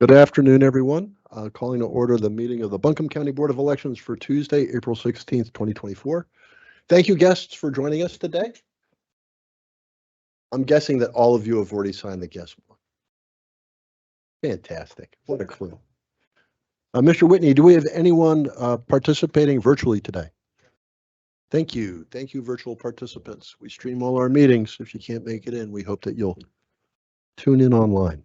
Good afternoon, everyone. Calling to order the meeting of the Buncombe County Board of Elections for Tuesday, April 16th, 2024. Thank you, guests, for joining us today. I'm guessing that all of you have already signed the guest book. Fantastic. What a clue. Mr. Whitney, do we have anyone participating virtually today? Thank you. Thank you, virtual participants. We stream all our meetings. If you can't make it in, we hope that you'll tune in online.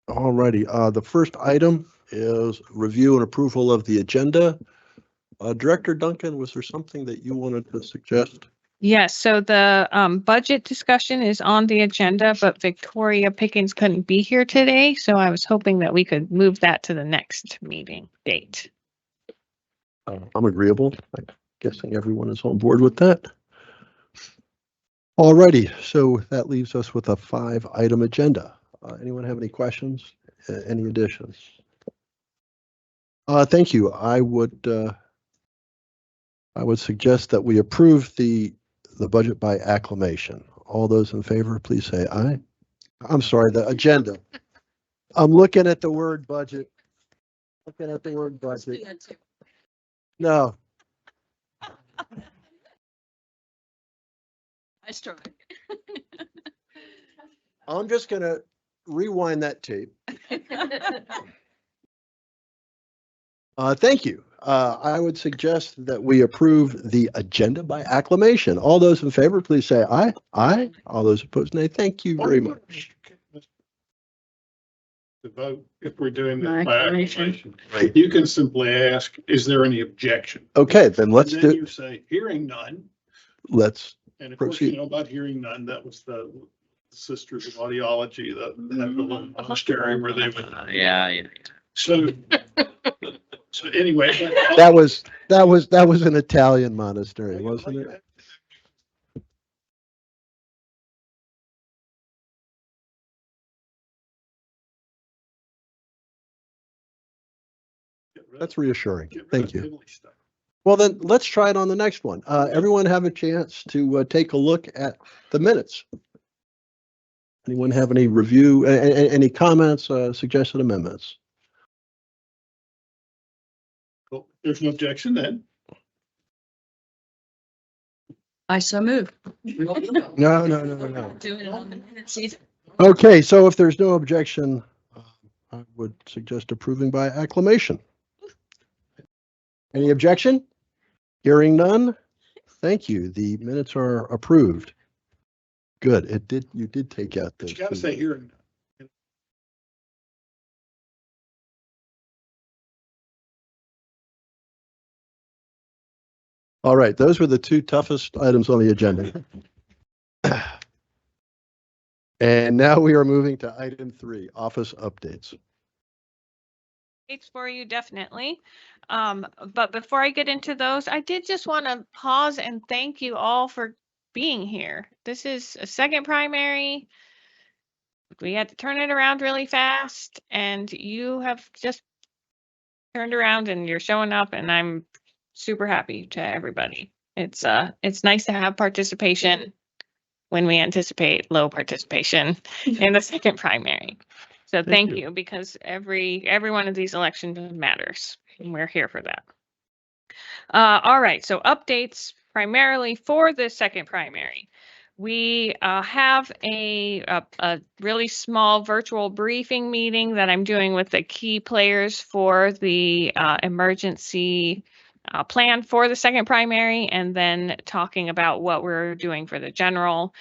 All righty. The first item is review and approval of the agenda. Director Duncan, was there something that you wanted to suggest? Yes, so the budget discussion is on the agenda, but Victoria Pickens couldn't be here today, so I was hoping that we could move that to the next meeting date. I'm agreeable. I'm guessing everyone is on board with that. All righty, so that leaves us with a 5-item agenda. Anyone have any questions? Any additions? Thank you. I would suggest that we approve the budget by acclamation. All those in favor, please say aye. I'm sorry, the agenda. I'm looking at the word budget. Looking at the word budget. No. I tried. I'm just going to rewind that tape. Thank you. I would suggest that we approve the agenda by acclamation. All those in favor, please say aye. Aye. All those opposed, nay. Thank you very much. To vote, if we're doing By this by acclamation. acclamation, Right. you can simply ask, is there any objection? Okay, then let's And then do, you say, hearing none. let's, And of course, Proceed. you know about hearing none, that was the Sisters of Audiology that had the little monastery where they would. Yeah. So, so anyway. that was an Italian monastery, wasn't it? That's reassuring. Get rid Thank of you. fiddly stuff. Well, then let's try it on the next one. Everyone have a chance to take a look at the minutes. Anyone have any review, any comments, suggested amendments? Well, there's no objection then. I so move. No. Do it on the minutes. Okay, so if there's no objection, I would suggest approving by acclamation. Any objection? Hearing none? Thank you. The minutes are approved. Good. You did take out But the. you gotta say hearing. none. All right, those were the two toughest items on the agenda. And now we are moving to item 3, office updates. Dates for you, definitely. But before I get into those, I did just want to pause and thank you all for being here. This is a second primary. We had to turn it around really fast, and you have just turned around and you're showing up, and I'm super happy to everybody. It's nice to have participation when we anticipate low participation in the second primary. So thank you, because every one of these elections matters, and we're here for that. All right, so updates primarily for the second primary. We have a really small virtual briefing meeting that I'm doing with the key players for the emergency plan for the second primary, and then talking about what we're doing for the general.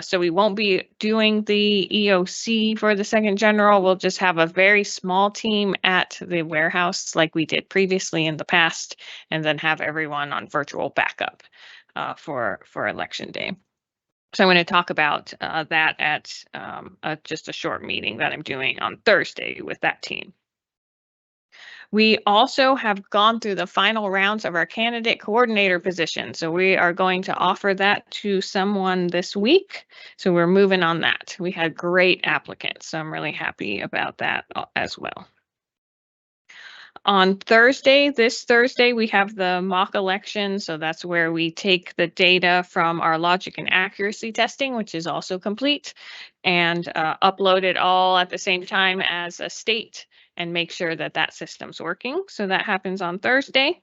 So we won't be doing the EOC for the second general. We'll just have a very small team at the warehouse like we did previously in the past, and then have everyone on virtual backup for election day. So I'm going to talk about that at just a short meeting that I'm doing on Thursday with that team. We also have gone through the final rounds of our candidate coordinator position. So we are going to offer that to someone this week. So we're moving on that. We had great applicants, so I'm really happy about that as well. On Thursday, this Thursday, we have the mock election. So that's where we take the data from our logic and accuracy testing, which is also complete, and upload it all at the same time as a state and make sure that that system's working. So that happens on Thursday.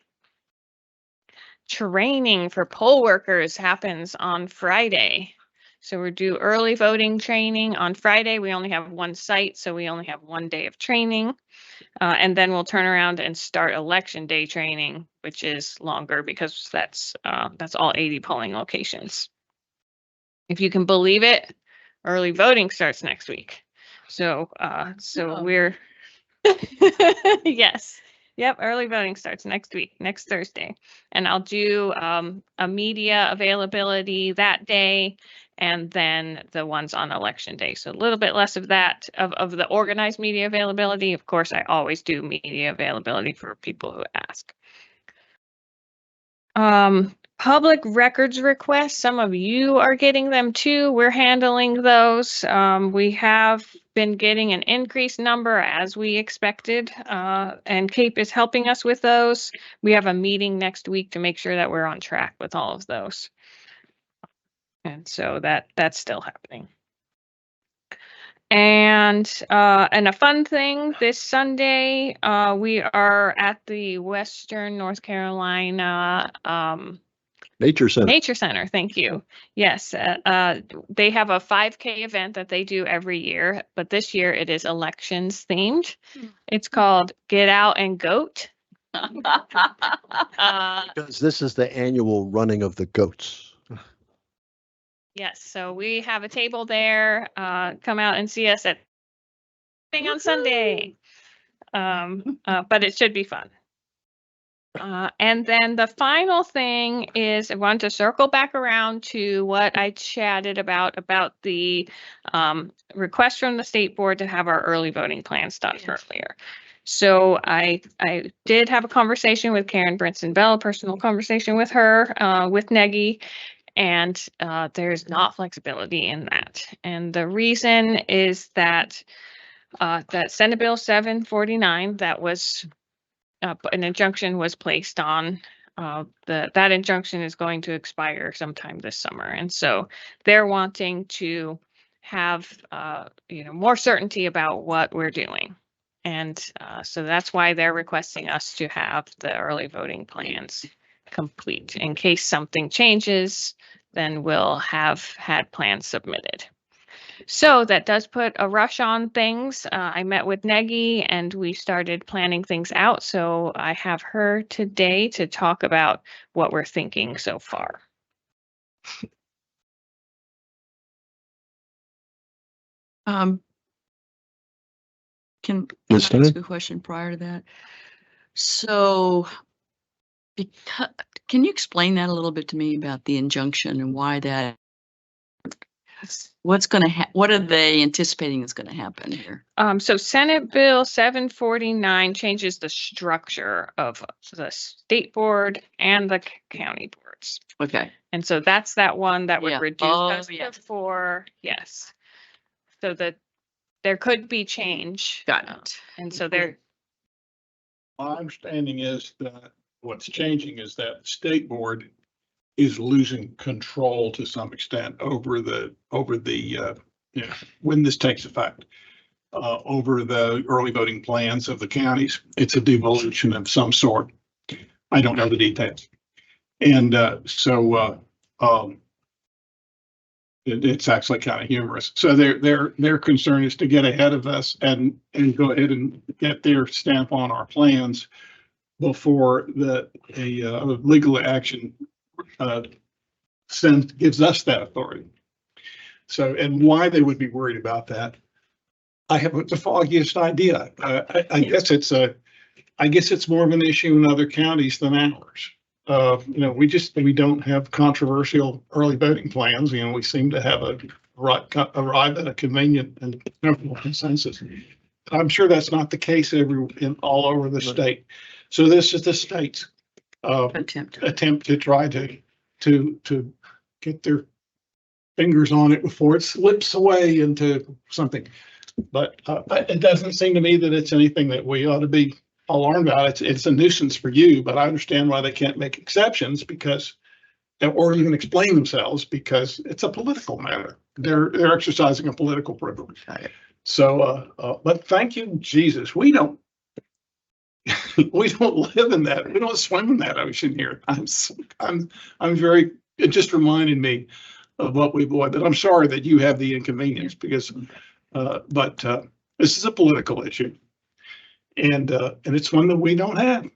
Training for poll workers happens on Friday. So we do early voting training on Friday. We only have one site, so we only have 1 day of training. And then we'll turn around and start election day training, which is longer because that's all 80 polling locations. If you can believe it, early voting starts next week. So Oh. we're yes. Yep, early voting starts next week, next Thursday. And I'll do a media availability that day and then the ones on election day. So a little bit less of that, of the organized media availability. Of course, I always do media availability for people who ask. Public records requests, some of you are getting them too. We're handling those. We have been getting an increased number as we expected, and CAPE is helping us with those. We have a meeting next week to make sure that we're on track with all of those. And so that's still happening. And a fun thing this Sunday, we are at the Western North Carolina Nature Center. Nature Center. Thank you. Yes, they have a 5K event that they do every year, but this year it is elections themed. It's called Get Out and Goat. Because this is the annual running of the goats. Yes, so we have a table there. Come out and see us at on Sunday. But it should be fun. And then the final thing is I want to circle back around to what I chatted about the request from the state board to have our early voting plans done earlier. So I did have a conversation with Karen Brinson Bell, a personal conversation with her, with Negi, and there's not flexibility in that. And the reason is that that Senate Bill 749 that was an injunction was placed on that injunction is going to expire sometime this summer. And so they're wanting to have more certainty about what we're doing. And so that's why they're requesting us to have the early voting plans complete. In case something changes, then we'll have had plans submitted. So that does put a rush on things. I met with Negi and we started planning things out. So I have her today to talk about what we're thinking so far. Can Ms. I Stein? ask a question prior to that? So, because, can you explain that a little bit to me about the injunction and why that? What's going to what are they anticipating is going to happen here? So Senate Bill 749 changes the structure of the state board and the county boards. Okay. And so that's that one that would Yeah. reduce Oh, us yeah. to 4. Yes. So that there could be change. Got it. And so there. My understanding is that what's changing is that the state board is losing control to some extent over the when this takes effect, over the early voting plans of the counties. It's a devolution of some sort. I don't know the details. And it's actually kind of humorous. So their concern is to get ahead of us and go ahead and get their stamp on our plans before a legal action gives us that authority. So, and why they would be worried about that, I have the foggiest idea. I guess it's more of an issue in other counties than ours. We don't have controversial early voting plans. We seem to have arrive at a convenient and comfortable consensus. I'm sure that's not the case all over the state. So this is the state's attempt to try to get their fingers on it before it slips away into something. But it doesn't seem to me that it's anything that we ought to be learn about it. It's a nuisance for you, but I understand why they can't make exceptions because, or even explain themselves because it's a political matter. They're exercising a political privilege. Got it. So, but thank you, Jesus. We don't live in that. We don't swim in that ocean here. I'm very, it just reminded me of what we've avoided. But I'm sorry that you have the inconvenience because, but this is a political issue. And it's one that we don't have,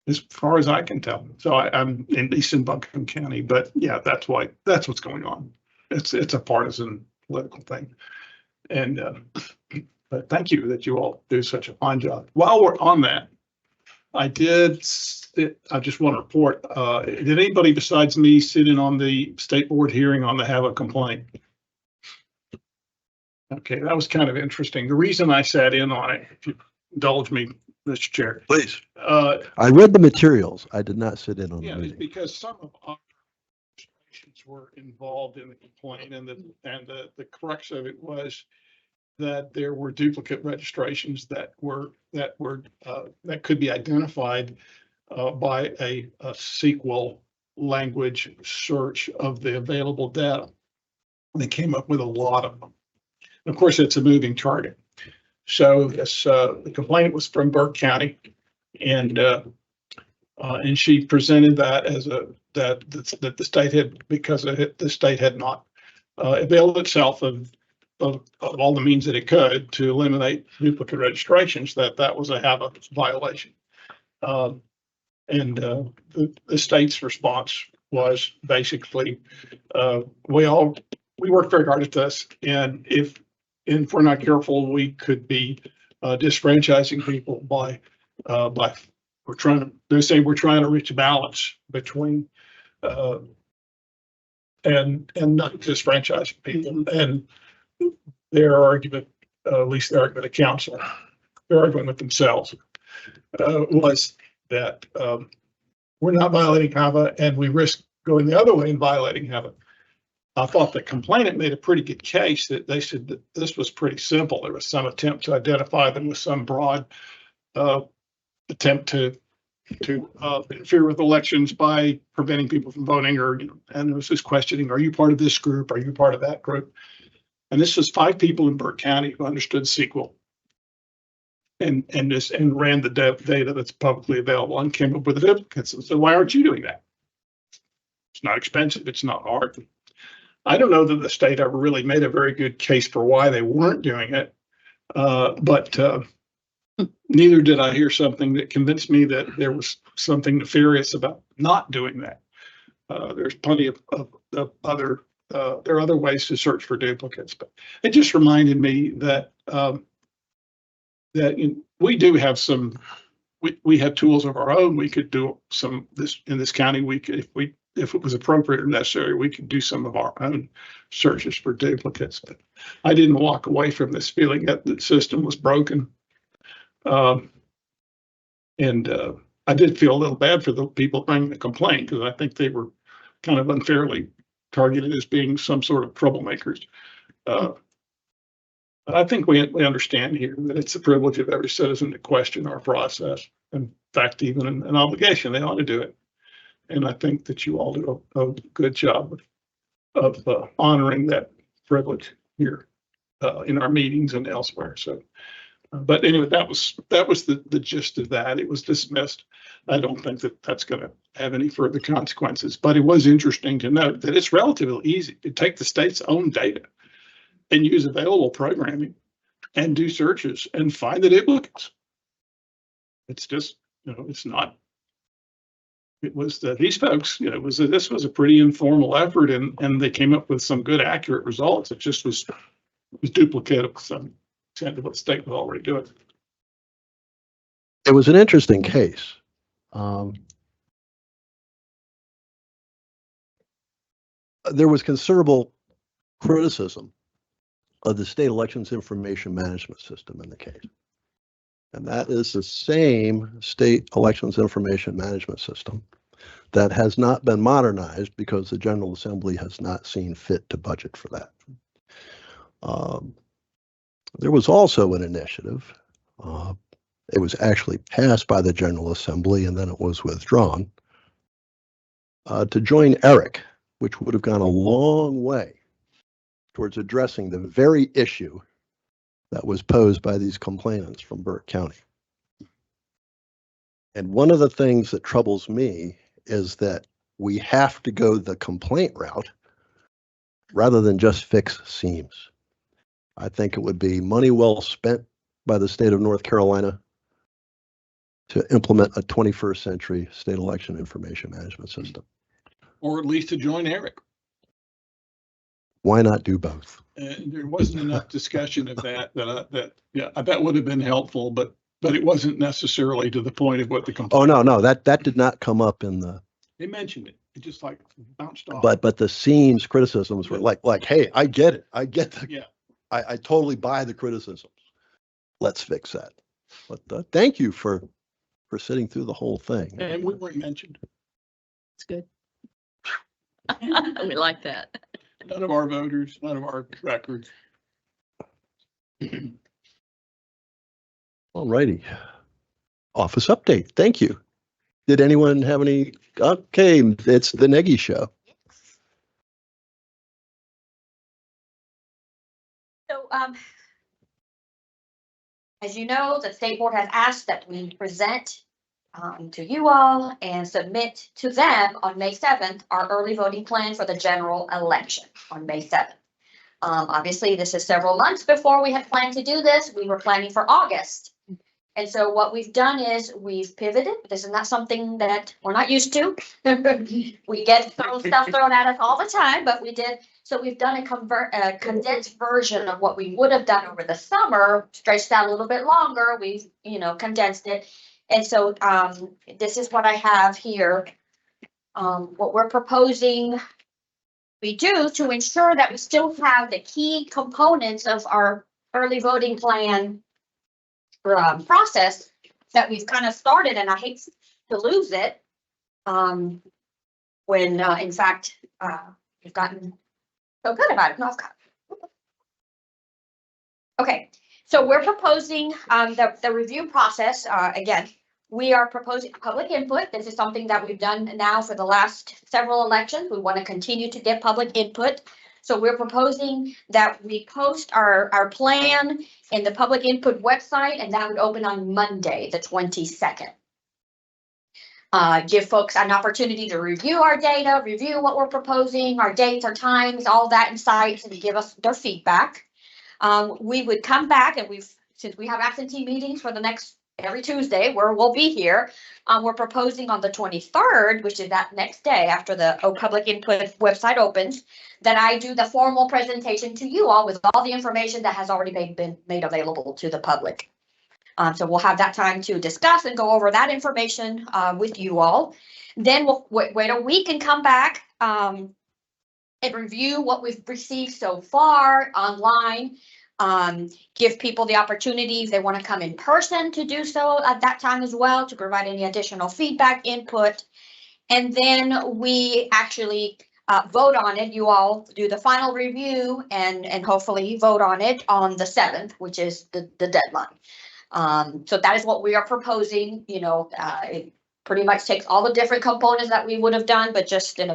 as far as I can tell. So I'm at least in Buncombe County, but yeah, that's what's going on. It's a partisan political thing. And but thank you that you all do such a fine job. While we're on that, I just want to report, did anybody besides me sit in on the state board hearing on the HAVA complaint? Okay, that was kind of interesting. The reason I sat in on it, if you indulge me, Mr. Chair. Please. I read the materials. I did not sit in on the Yeah, it's meeting. because some of our registrations were involved in the complaint, and the crux of it was that there were duplicate registrations that could be identified by a SQL language search of the available data. They came up with a lot of them. And of course, it's a moving target. So this the complaint was from Burke County, and she presented that as that the state had, because the state had not availed itself of all the means that it could to eliminate duplicate registrations, that was a HAVA violation. And the state's response was basically, we worked very hard at this, and if we're not careful, we could be disfranchising people by we're trying to reach a balance between and not disfranchising people. And their argument, at least the argument of counsel, their argument with themselves, was that we're not violating HAVA and we risk going the other way and violating HAVA. I thought the complainant made a pretty good case that they said that this was pretty simple. There was some attempt to identify them with some broad attempt to interfere with elections by preventing people from voting, or and it was just questioning, are you part of this group? Are you part of that group? And this was 5 people in Burke County who understood SQL and ran the data that's publicly available and came up with the duplicates. So why aren't you doing that? It's not expensive. It's not hard. I don't know that the state ever really made a very good case for why they weren't doing it, but neither did I hear something that convinced me that there was something nefarious about not doing that. There's plenty of other, there are other ways to search for duplicates, but it just reminded me that we do have some, we have tools of our own. We could do some this in this county. We could, if it was appropriate or necessary, we could do some of our own searches for duplicates. But I didn't walk away from this feeling that the system was broken. I did feel a little bad for the people bringing the complaint, because I think they were kind of unfairly targeted as being some sort of troublemakers. But I think we understand here that it's the privilege of every citizen to question our process. In fact, even an obligation, they ought to do it. And I think that you all do a good job of honoring that privilege here in our meetings and elsewhere. So, but anyway, that was the gist of that. It was dismissed. I don't think that that's going to have any further consequences, but it was interesting to note that it's relatively easy to take the state's own data and use available programming and do searches and find the duplicates. It's just, it's not. It was these folks, this was a pretty informal effort, and they came up with some good, accurate results. It just was duplicative to some extent of what the state was already doing. It was an interesting case. There was considerable criticism of the state elections information management system in the case. And that is the same state elections information management system that has not been modernized because the General Assembly has not seen fit to budget for that. There was also an initiative It was actually passed by the General Assembly and then it was withdrawn. To join ERIC, which would have gone a long way towards addressing the very issue that was posed by these complainants from Burke County. And one of the things that troubles me is that we have to go the complaint route rather than just fix seams. I think it would be money well spent by the state of North Carolina to implement a 21st century state election information management system. Or at least to join Eric. Why not do both? There wasn't enough discussion of that that would have been helpful, but it wasn't necessarily to the point of what the Oh, no, that did not come up in the, They mentioned it. It just like bounced off. but the seams criticisms were like, hey, I get it. I get the, Yeah. I totally buy the criticisms. Let's fix that. But thank you for sitting through the whole thing. And we weren't mentioned. It's good. We like that. None of our voters, none of our records. All righty. Office update. Thank you. Did anyone have any? Okay, it's the Nagy Show. So, as you know, the state board has asked that we present to you all and submit to them on May 7th, our early voting plan for the general election on May 7th. Obviously, this is several months before we had planned to do this. We were planning for August. And so what we've done is we've pivoted. This is not something that we're not used to. We get stuff thrown at us all the time, but we did. So we've done a condensed version of what we would have done over the summer, stretched out a little bit longer. We've, condensed it. And so this is what I have here. What we're proposing we do to ensure that we still have the key components of our early voting plan process that we've kind of started, and I hate to lose it when in fact we've gotten so good about it. No, I've got it. Okay, so we're proposing the review process. Again, we are proposing public input. This is something that we've done now for the last several elections. We want to continue to get public input. So we're proposing that we post our plan in the public input website, and that would open on Monday, the 22nd. Give folks an opportunity to review our data, review what we're proposing, our dates, our times, all that insights, and give us their feedback. We would come back, and since we have absentee meetings for the next every Tuesday where we'll be here, we're proposing on the 23rd, which is that next day after the public input website opens, that I do the formal presentation to you all with all the information that has already been made available to the public. So we'll have that time to discuss and go over that information with you all. Then we'll wait a week and come back and review what we've received so far online. Give people the opportunity if they want to come in person to do so at that time as well, to provide any additional feedback, input. And then we actually vote on it. You all do the final review and hopefully vote on it on the 7th, which is the deadline. So that is what we are proposing. It pretty much takes all the different components that we would have done, but just in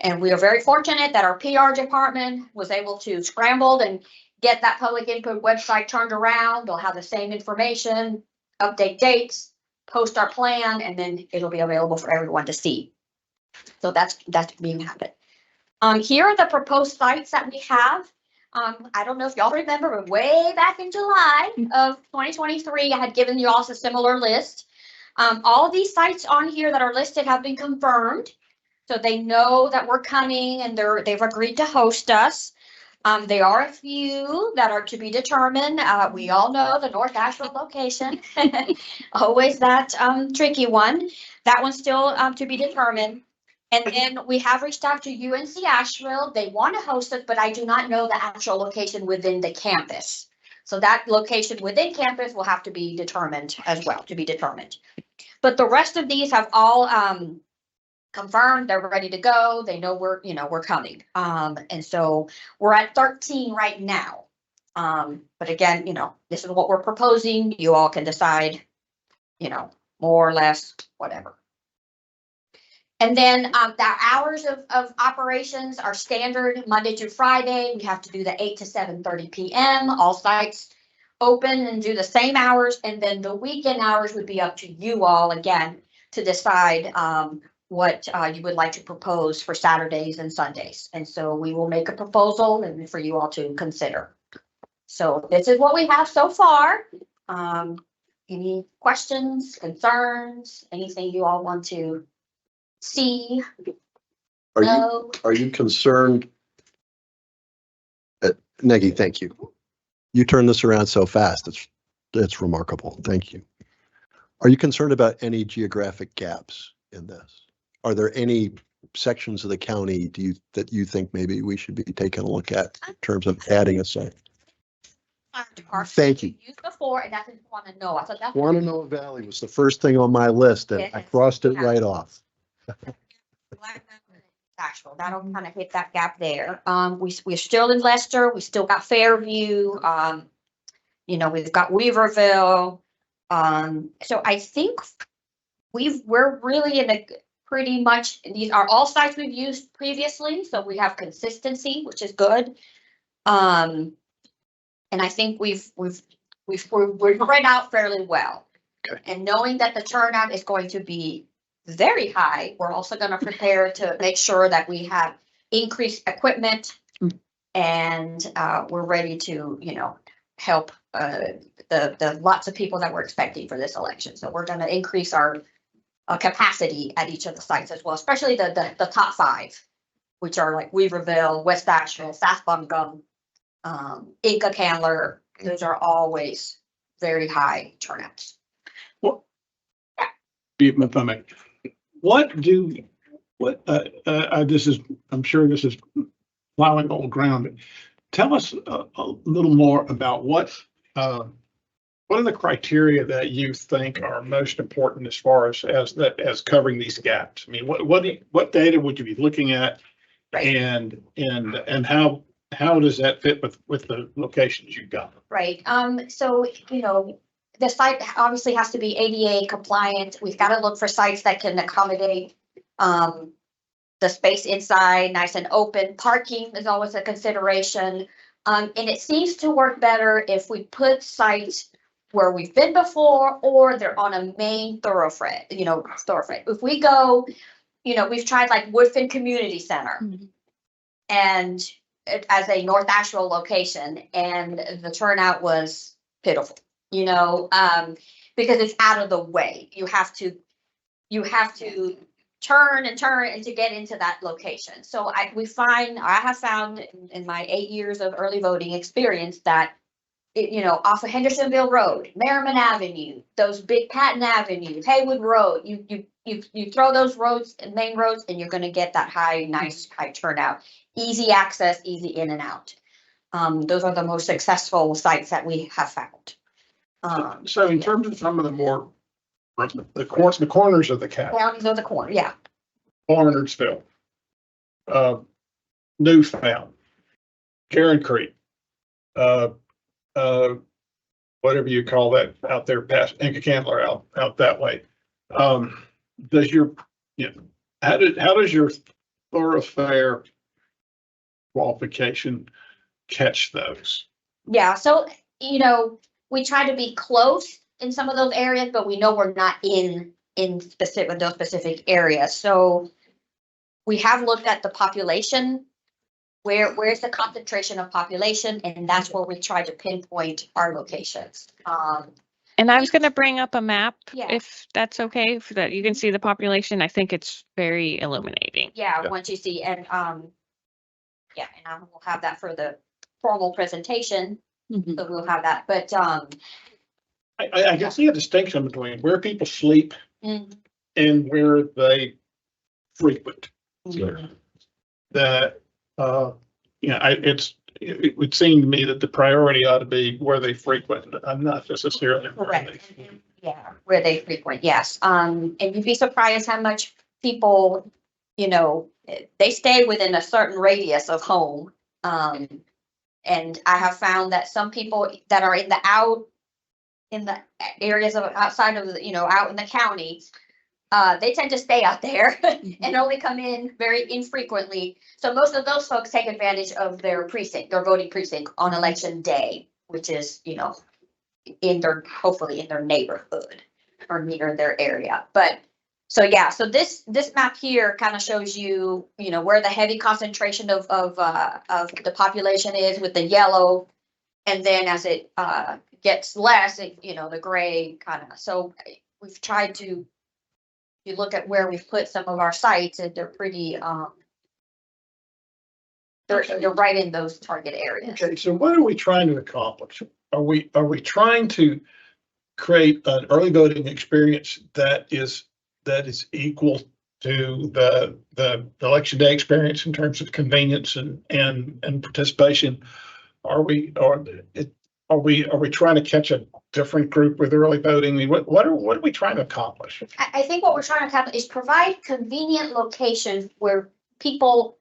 and we are very fortunate that our PR department was able to scramble and get that public input website turned around. They'll have the same information, update dates, post our plan, and then it'll be available for everyone to see. So that's being happened. Here are the proposed sites that we have. I don't know if y'all remember, but way back in July of 2023, I had given you all a similar list. All of these sites on here that are listed have been confirmed. So they know that we're coming and they've agreed to host us. There are a few that are to be determined. We all know the North Asheville location, always that tricky one. That one's still to be determined. And then we have reached out to UNC Asheville. They want to host us, but I do not know the actual location within the campus. So that location within campus will have to be determined as well, to be determined. But the rest of these have all confirmed, they're ready to go. They know we're coming. And so we're at 13 right now. But again, this is what we're proposing. You all can decide, more or less, whatever. And then, the hours of operations are standard Monday through Friday. We have to do the 8 to 7:30 PM. All sites open and do the same hours. And then the weekend hours would be up to you all again to decide, what, you would like to propose for Saturdays and Sundays. And so we will make a proposal and for you all to consider. So this is what we have so far. Any questions, concerns, anything you all want to see? Are you, No? are you concerned? Negi, thank you. You turned this around so fast. It's remarkable. Thank you. Are you concerned about any geographic gaps in this? Are there any sections of the county that you think maybe we should be taking a look at in terms of adding a site? Thank you. Used before, and that's what you want to know. I thought that's. Wananoa Valley was the first thing on my list and I Yes. crossed it Yeah. right off. Actual, that'll kind of hit that gap there. We're still in Leicester, we still got Fairview, we've got Weaverville. So I think we're really in a pretty much, these are all sites we've used previously, so we have consistency, which is good. And I think we're spread out fairly well. Okay. And knowing that the turnout is going to be very high, we're also gonna prepare to make sure that we have increased equipment. And we're ready to, help the lots of people that we're expecting for this election. So we're gonna increase our capacity at each of the sites as well, especially the top 5, which are like Weaverville, West Asheville, South Buncombe, Inca Candler. Those are always very high turnouts. If I may, I'm sure this is plowing old ground. But tell us a little more about what are the criteria that you think are most important as far as covering these gaps? I mean, what data would you be looking at? Right. And how does that fit with the locations you've got? Right, so, the site obviously has to be ADA compliant. We've got to look for sites that can accommodate, the space inside, nice and open. Parking is always a consideration. And it seems to work better if we put sites where we've been before, or they're on a main thoroughfare. If we go, we've tried like Woodfin Community Center. And as a North Asheville location, and the turnout was pitiful, because it's out of the way. You have to turn and to get into that location. So I have found in my 8 years of early voting experience that off of Hendersonville Road, Merriman Avenue, those big Patton Avenue, Haywood Road, you throw those roads and main roads, and you're going to get that nice high turnout, easy access, easy in and out. Those are the most successful sites that we have found. So in terms of some of the more, the corners of the county, Counties of the corner, yeah. Barnardsville, Newfound, Karen Creek, whatever you call that out there past Inca Candler out that way. How does your thoroughfare qualification catch those? Yeah, so, we try to be close in some of those areas, but we know we're not in those specific areas. So we have looked at the population, where's the concentration of population, and that's where we try to pinpoint our locations. And I was going to bring up a map, Yeah. if that's okay, so that you can see the population. I think it's very illuminating. Yeah, Yeah. once you see, and yeah, and I will have that for the formal presentation, so we'll have that, but I can see a distinction between where people sleep and where they frequent. That, it would seem to me that the priority ought to be where they frequent, not necessarily where correct. they. Yeah, where they frequent, yes. And you'd be surprised how much people, they stay within a certain radius of home. And I have found that some people that are in the areas of outside of the, out in the county, they tend to stay out there and only come in very infrequently. So most of those folks take advantage of their precinct, their voting precinct on election day, which is, hopefully in their neighborhood or near their area. But so, yeah, so this map here kind of shows you, where the heavy concentration of the population is with the yellow. And then as it gets less, the gray kind of, so we've tried to, you look at where we've put some of our sites and they're pretty, they're right in those target areas. Okay, so what are we trying to accomplish? Are we trying to create an early voting experience that is equal to the election day experience in terms of convenience and participation? Are we trying to catch a different group with early voting? I mean, what are we trying to accomplish? I think what we're trying to accomplish is provide convenient locations where people,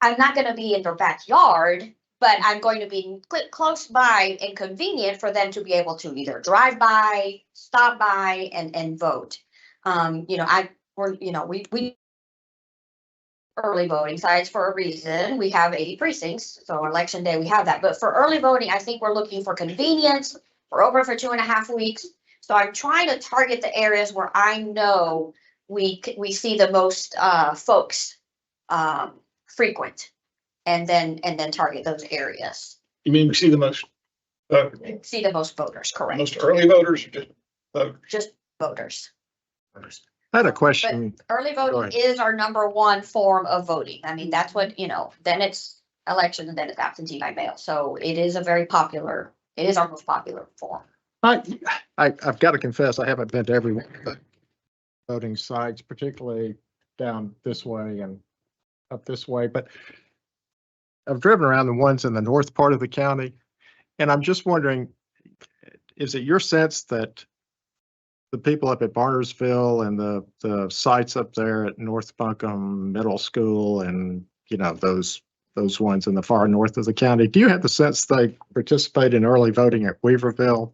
I'm not gonna be in their backyard, but I'm going to be close by and convenient for them to be able to either drive by, stop by and vote. We early voting sites for a reason. We have 80 precincts, so election day we have that. But for early voting, I think we're looking for convenience. We're over for 2.5 weeks. So I'm trying to target the areas where I know we see the most folks frequent, and then target those areas. You mean we see the most See the most voters, correct? most early voters or just voters? Just voters. I had a question. Early Go voting ahead. is our number one form of voting. I mean, that's what, then it's election and then it's absentee by mail. So it is it is our most popular form. I've got to confess, I haven't been to every one of the voting sites, particularly down this way and up this way, but I've driven around the ones in the north part of the county. And I'm just wondering, is it your sense that the people up at Barnersville and the sites up there at North Buncombe Middle School and, those ones in the far north of the county, do you have the sense they participate in early voting at Weaverville?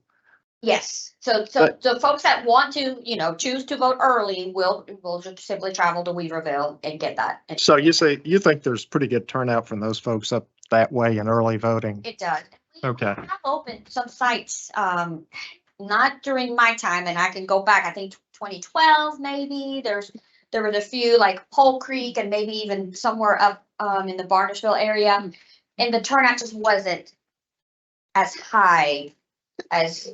Yes. So But- folks that want to, choose to vote early will just simply travel to Weaverville and get that. So you think there's pretty good turnout from those folks up that way in early voting? It does. Okay. We have opened some sites, not during my time, and I can go back, I think 2012 maybe. There were a few like Pole Creek and maybe even somewhere up in the Barnersville area. And the turnout just wasn't as high as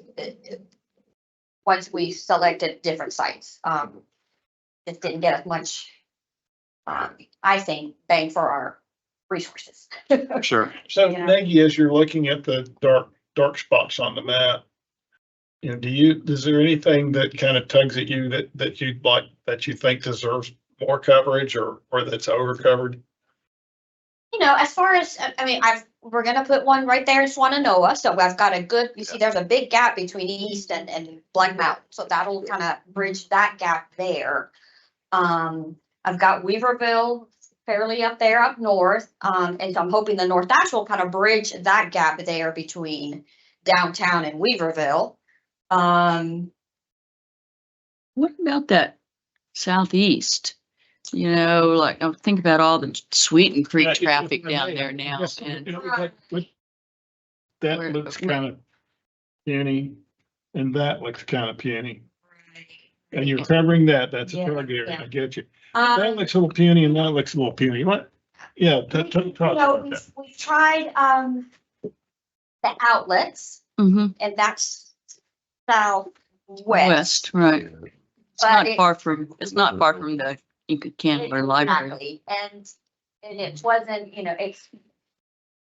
once we selected different sites. Just didn't get as much, I think, bang for our resources. Sure. So Yeah. Maggie, as you're looking at the dark spots on the map, is there anything that kind of tugs at you that you'd like, that you think deserves more coverage or that's over covered? As far as, we're gonna put one right there in Swananoa, so I've got you see, there's a big gap between East and Black Mountain, so that'll kind of bridge that gap there. I've got Weaverville fairly up there up north, and so I'm hoping the North Dash will kind of bridge that gap there between downtown and Weaverville. What about that southeast? Like, I think about all the Sweeten Creek traffic down there now. Yes, And that Where- looks where- kind of puny, and that looks kind of puny. And you're covering that's a Yeah, target area, yeah. I get you. That looks a little puny and that looks a little puny. What? Yeah, talk about that. we've tried, the outlets, Mhm. and that's southwest. West, right. It's But not it- far from the Inca Candler Library. Exactly. And it wasn't,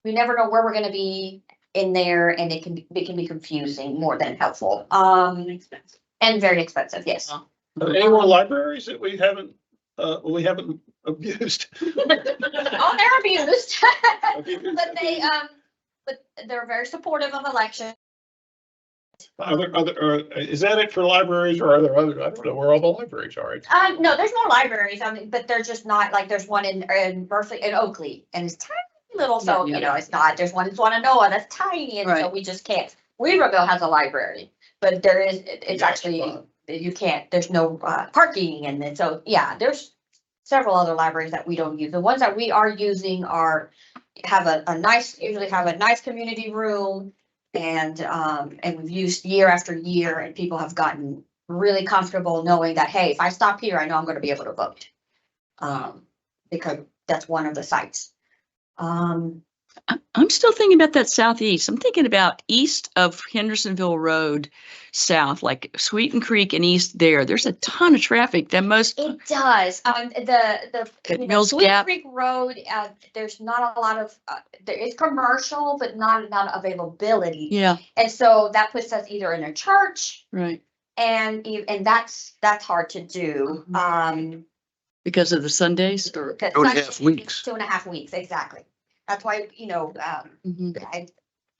we never know where we're gonna be in there, and it can be confusing more than helpful. And very expensive, yes. Oh. Are there any more libraries that we haven't abused? Oh, they're abused. But they're very supportive of election. Is that it for libraries, or are there other, I don't know where all the libraries are. No, there's more libraries, but they're just not, like, there's one in Berkeley, in Oakley, and it's tiny little, so, Yeah, you know, it's not, there's one in Swananoa that's tiny, and so Right. we just can't. Weaverville has a library, but there is, it's Yeah, actually, fine. you can't, there's no parking, and then, so, yeah, there's several other libraries that we don't use. The ones that we are using have a nice, usually have a nice community room, and we've used year after year, and people have gotten really comfortable knowing that, hey, if I stop here, I know I'm gonna be able to vote. Because that's one of the sites. I'm still thinking about that southeast. I'm thinking about east of Hendersonville Road, south, like Sweeten Creek and east there. There's a ton of traffic. That most, It does, At you know, Mills Sweet Gap. Creek Road, there's not a lot of, there is commercial, but not enough availability. yeah, And so that puts us either in a church, right, and that's hard to do. because of the Sundays or. Because 2.5 weeks. 2.5 weeks, exactly. That's why, you know, Mhm.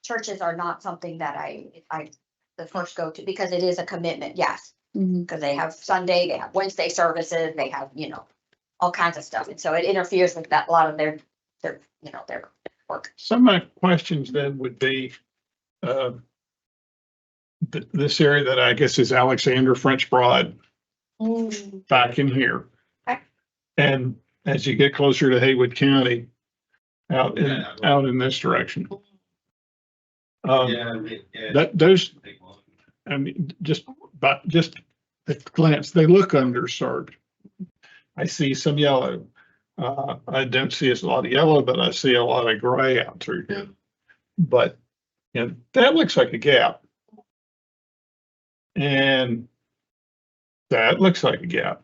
churches are not something that I the first go to, because it is a commitment, yes. Mhm. Because they have Sunday, they have Wednesday services, they have, you know, all kinds of stuff. And so it interferes with that, a lot of their, you know, their work. Some of my questions then would be, this area that I guess is Alexander French Broad back in here. Okay. And as you get closer to Haywood County, out in this direction. Those, I mean, just at glance, they look underserved. I see some yellow. I don't see a lot of yellow, but I see a lot of gray out through here. But, you know, that looks like a gap. And that looks like a gap.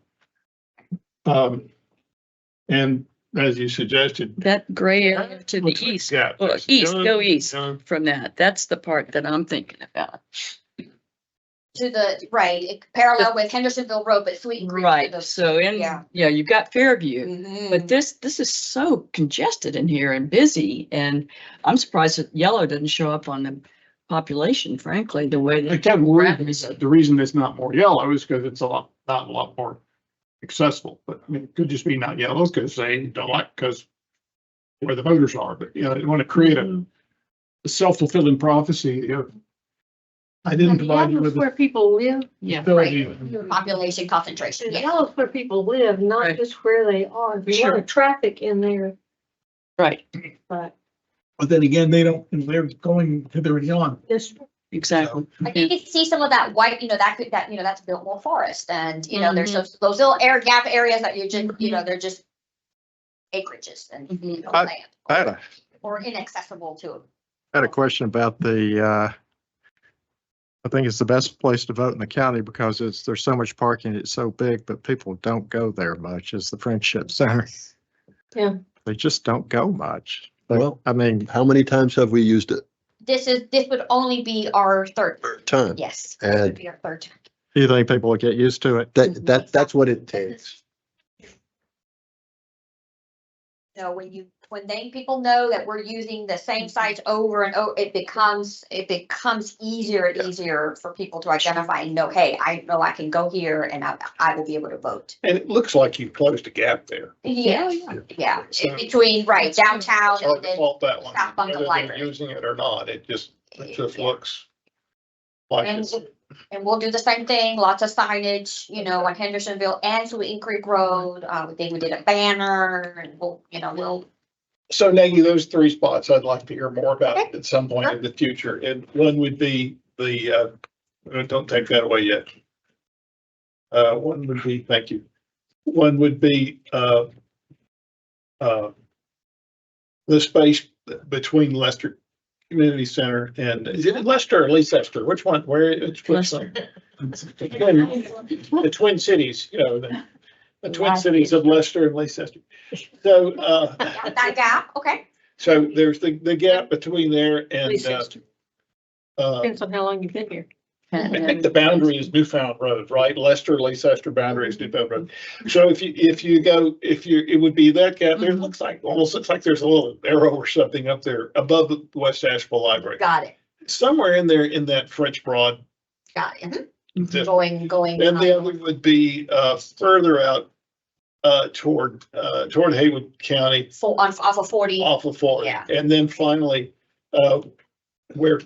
And as you suggested. That gray area to the looks like a east, gap. or east, go east Yeah. from that. That's the part that I'm thinking about. To the, right, parallel with Hendersonville Road, but Sweet Creek. to Right, the- so Yeah. yeah, you've got Fairview. Mhm. But this is so congested in here and busy, and I'm surprised that yellow doesn't show up on the population, frankly, the way I that. can't worry, the reason it's not more yellow is because it's not a lot more accessible, but I mean, it could just be not yellow because they don't like, because where the voters are, but you know, they want to create a self-fulfilling prophecy, you know. I didn't provide you Yellow's with where people live. Yeah, ability. Population concentration, yeah. Yellow's where people live, not Right. just where they are. There's a lot Sure. of traffic in there, right, but But then again, they're going to their yawn. this, exactly. I think you can see some of that white, you know, that's Biltmore Forest, and, you know, there's those little air gap areas that you're just, you know, they're just acreages and, you know, I- land. I had Or inaccessible to. a question about I think it's the best place to vote in the county because there's so much parking, it's so big, but people don't go there much, is the Friendship Center. Yeah. They just don't go much. But, Well- I mean, How many times have we used it? This would only be our third, Per time. yes. And- This would be our third. do you think people will get used to it? That's what it takes. You know, when people know that we're using the same sites over and over, it becomes easier and easier for people to identify and know, hey, I know I can go here and I will be able to vote. And it looks like you closed a gap there. Yeah, yeah, So- in between, right, downtown It's hard and to then, fault that one, South Buncombe whether they're Library. using it or not, it just Yeah. looks like and, it's. and we'll do the same thing, lots of signage, you know, on Hendersonville and Sweeten Creek Road. I think we did a banner and we'll. So Nagy, those three spots I'd like to hear more about Okay. at some point in the future. And one would be don't take that away yet. One would be, thank you. One would be, the space between Lester Community Center and, is it Lester or Leicester? Which one, which one? The Twin Cities, you know, the Twin Cities of Lester and Leicester. So, That gap, okay. so there's the gap between there and, Leicester. Depends on how long you've been here. I think the boundary is Newfound Road, right? Leicester, Leicester boundary is Newfound Road. So if you go, it would be that gap there. It almost looks like there's a little arrow or something up there above the West Asheville Library. Got it, Somewhere in there in that French Broad. got it. district. Going. And the other would be, further out toward Haywood County off of 40. off of Florida. Yeah. And then finally, where,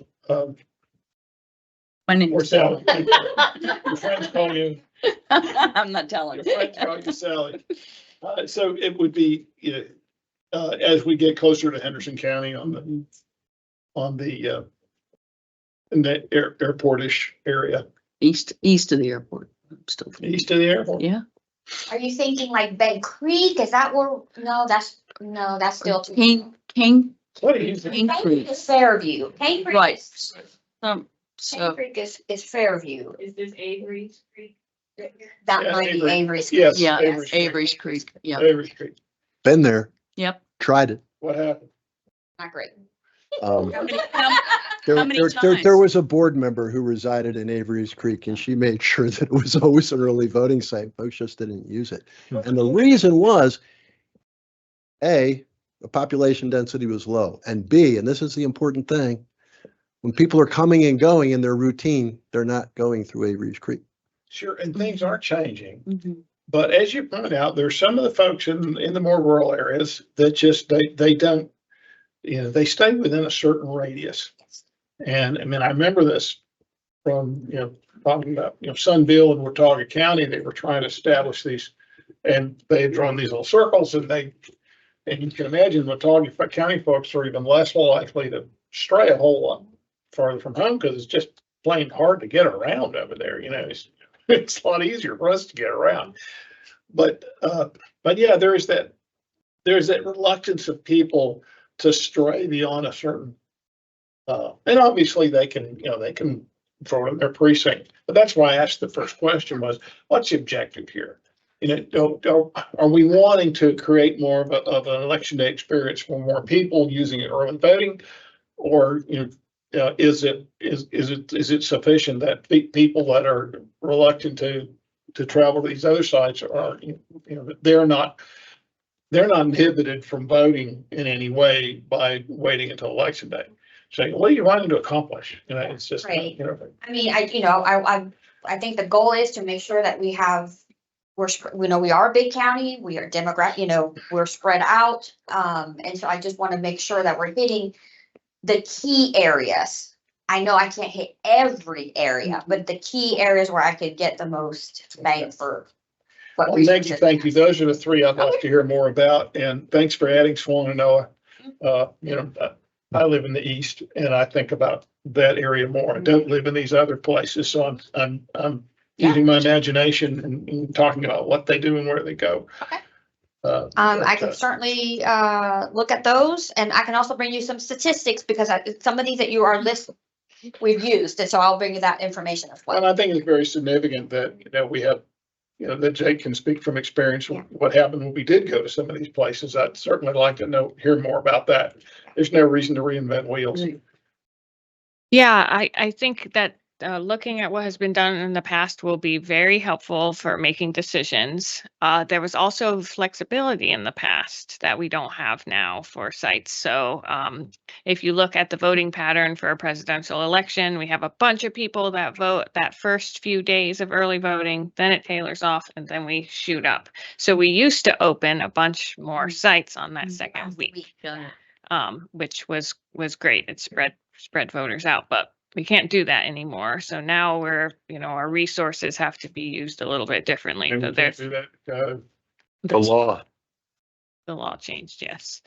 My name where is Sally, your friends call you, I'm not telling. your friends call you Sally. So it would be, as we get closer to Henderson County in the airportish area, East of the airport. Still. east of the airport. Yeah. Are you thinking like Bed Creek? Is that where, no, that's still too. King What do you King think? Cane Creek. Creek is Fairview. Cane Creek Right. is, Cane Cane Creek is Fairview. Is this Avery's Creek? That Yeah, might be Avery. Avery's. Yes. Yeah, Avery's Creek. Avery's Creek. Yeah. Avery Street. Been there, Yep. tried it. What happened? Not great. Um, How many There times? was a board member who resided in Avery's Creek and she made sure that it was always an early voting site. Folks just didn't use it. And the reason was, A, the population density was low, and B, and this is the important thing, when people are coming and going in their routine, they're not going through Avery's Creek. Sure, and things are changing. Mhm. But as you pointed out, there's some of the folks in the more rural areas that just, they don't, they stay within a certain radius. And I mean, I remember this from, talking about, Sunville and Watauga County, they were trying to establish these, and they had drawn these little circles and you can imagine Watauga County folks are even less likely to stray a whole lot farther from home because it's just plain hard to get around over there, it's a lot easier for us to get around. But yeah, there's that reluctance of people to stray beyond a certain, and obviously they can vote in their precinct. But that's why I asked the first question was, what's the objective here? Are we wanting to create more of an election day experience for more people using early voting? Or, is it sufficient that people that are reluctant to travel to these other sites are, they're not inhibited from voting in any way by waiting until election day? Saying, what are you wanting to accomplish? It's just, Right. I mean, I think the goal is to make sure that we are a big county, we are demographic, we're spread out. And so I just want to make sure that we're hitting the key areas. I know I can't hit every area, but the key areas where I could get the most bang for what Well, resources. thank you. Those are the three I'd like to hear more about. And thanks for adding Swannanoa. I live in the east and I think about that area more. I don't live in these other places, so I'm using my imagination and talking about what they do and where they go. Okay. But, I can certainly look at those, and I can also bring you some statistics because some of these that you are listed, we've used, and so I'll bring you that information as And well. I think it's very significant that we have, that Jake can speak from experience, Yeah. what happened when we did go to some of these places. I'd certainly like to hear more about that. There's no reason to reinvent wheels. Yeah, I think that looking at what has been done in the past will be very helpful for making decisions. There was also flexibility in the past that we don't have now for sites. So if you look at the voting pattern for a presidential election, we have a bunch of people that vote that first few days of early voting, then it tailors off, and then we shoot up. So we used to open a bunch more sites on that second week, which was great. It spread voters out, but we can't do that anymore. So now our resources have to be used a little bit differently. And So we can't there's do that. The law. the law changed, yes.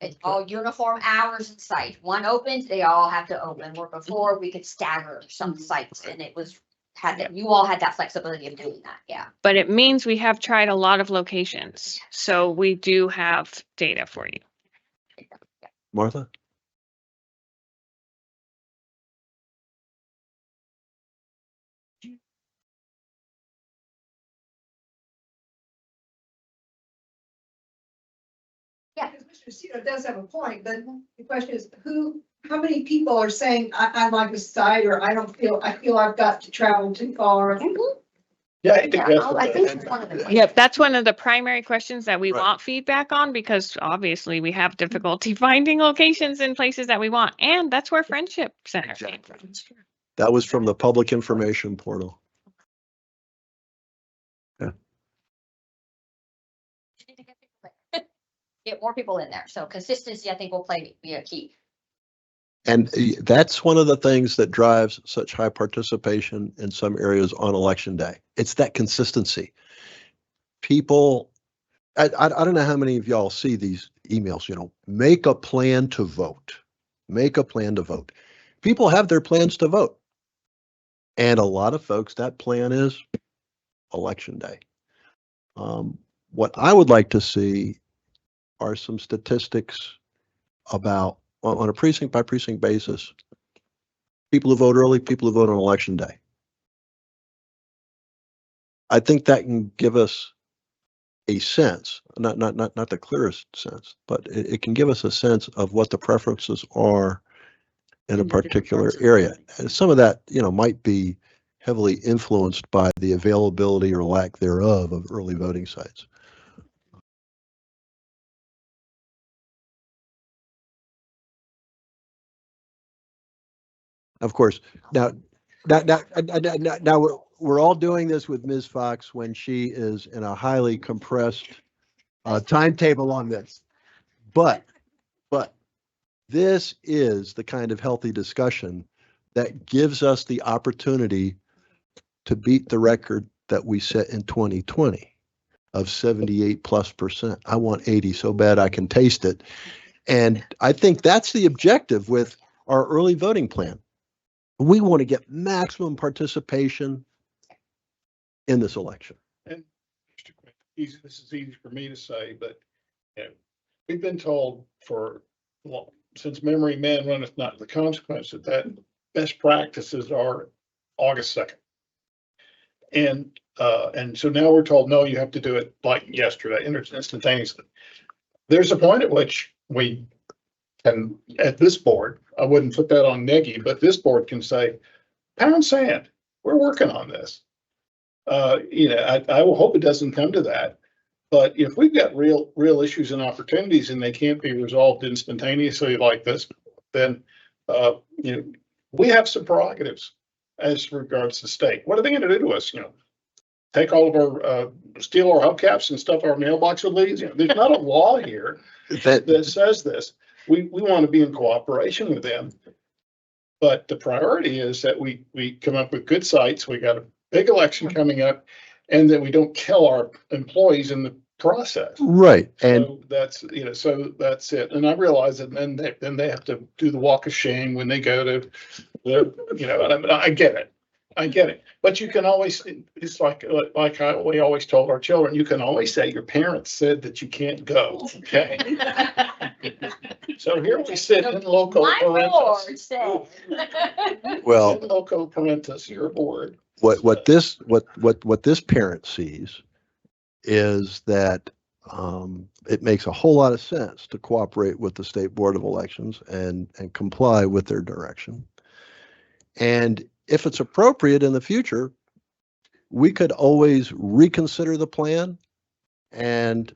It's all uniform hours in site. One opens, they all have to open, where before we could stagger some sites, and you all had that flexibility of doing that, yeah. But it means we have tried a lot of locations. So we do have data for you. Martha? Yeah. Mr. Cito does have a point, but the question is how many people are saying, I like this site, or I feel I've got to travel too far? Yeah, I think Yeah, that's I think it's one of the. Yep, that's one of the primary questions that we Right. want feedback on, because obviously we have difficulty finding locations in places that we want. And that's where Friendship Center came from. That was from the public information portal. just need to get people there. Get more people in there. So consistency, I think, will be a key. And that's one of the things that drives such high participation in some areas on election day. It's that consistency. People, I don't know how many of y'all see these emails, make a plan to vote. Make a plan to vote. People have their plans to vote. And a lot of folks, that plan is election day. What I would like to see are some statistics about, on a precinct by precinct basis, people who vote early, people who vote on election day. I think that can give us a sense, not the clearest sense, but it can give us a sense of what the preferences are in a particular area. And some of that, might be heavily influenced by the availability or lack thereof of early voting sites. Of course, now we're all doing this with Ms. Fox when she is in a highly compressed timetable on this. But this is the kind of healthy discussion that gives us the opportunity to beat the record that we set in 2020 of 78+%. I want 80 so bad I can taste it. And I think that's the objective with our early voting plan. We want to get maximum participation in this election. And Mr. Quinn, this is easy for me to say, but we've been told since memory man runneth not the consequence that best practices are August 2nd. And so now we're told, no, you have to do it like yesterday, instantaneously. There's a point at which we can, at this board, I wouldn't put that on Negi, but this board can say, pound sand, we're working on this. I will hope it doesn't come to that. But if we've got real issues and opportunities and they can't be resolved instantaneously like this, then we have some prerogatives as regards the state. What are they going to do to us? Take all of our steal our hubcaps and stuff our mailbox with these. There's not a law here that says this. We want to be in cooperation with them. But the priority is that we come up with good sites. We got a big election coming up, and that we don't kill our employees in the process. Right. And so that's it. And I realize that then they have to do the walk of shame when they go to I get it. But you can always, it's like we always told our children, you can always say your parents said that you can't go. Okay. So here we sit in loco My parentis. board said. well, In loco parentis, your board. what this parent sees is that it makes a whole lot of sense to cooperate with the State Board of Elections and comply with their direction. And if it's appropriate in the future, we could always reconsider the plan and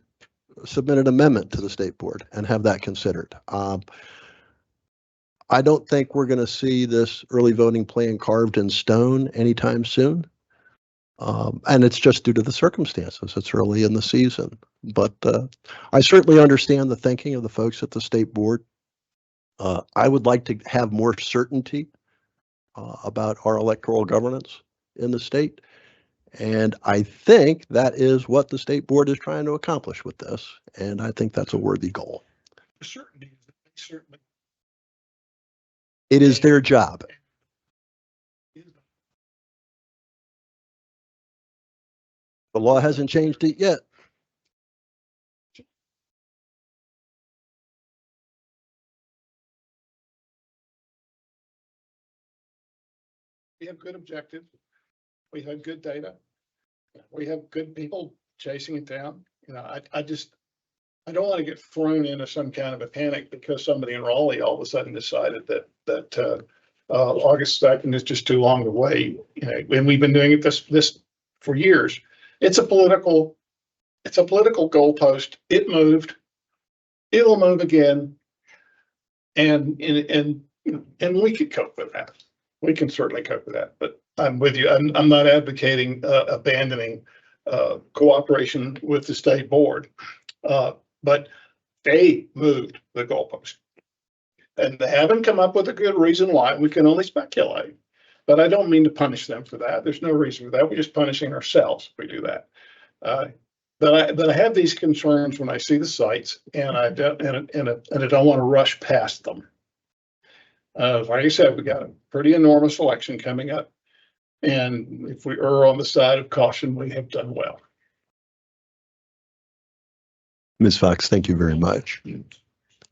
submit an amendment to the State Board and have that considered. I don't think we're going to see this early voting plan carved in stone anytime soon. And it's just due to the circumstances. It's early in the season. But I certainly understand the thinking of the folks at the State Board. I would like to have more certainty about our electoral governance in the state. And I think that is what the State Board is trying to accomplish with this. And I think that's a worthy goal. Certainty is that they certainly. It is their job. The law hasn't changed it yet. We have good objectives. We have good data. We have good people chasing it down. I don't want to get thrown into some kind of a panic because somebody in Raleigh all of a sudden decided that August 2nd is just too long to wait. And we've been doing it this for years. It's a political goalpost. It moved. It'll move again. And we could cope with that. We can certainly cope with that, but I'm with you. I'm not advocating abandoning cooperation with the state board. But they moved the goalpost. And they haven't come up with a good reason why. We can only speculate. But I don't mean to punish them for that. There's no reason for that. We're just punishing ourselves if we do that. But I have these concerns when I see the sites, and I don't want to rush past them. Like I said, we got a pretty enormous election coming up. And if we err on the side of caution, we have done well. Ms. Fox, thank you very much.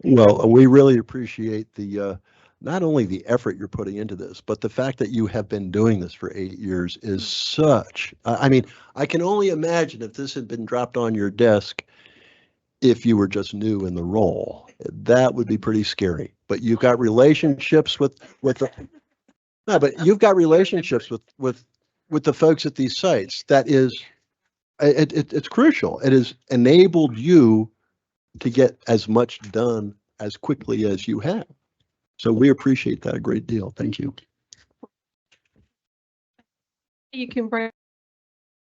Well, we really appreciate the not only the effort you're putting into this, but the fact that you have been doing this for 8 years is such. I mean, I can only imagine if this had been dropped on your desk if you were just new in the role. That would be pretty scary. But you've got relationships with the no, but you've got relationships with the folks at these sites. That is, it's crucial. It has enabled you to get as much done as quickly as you have. So we appreciate that a great deal. Thank you. You can bring.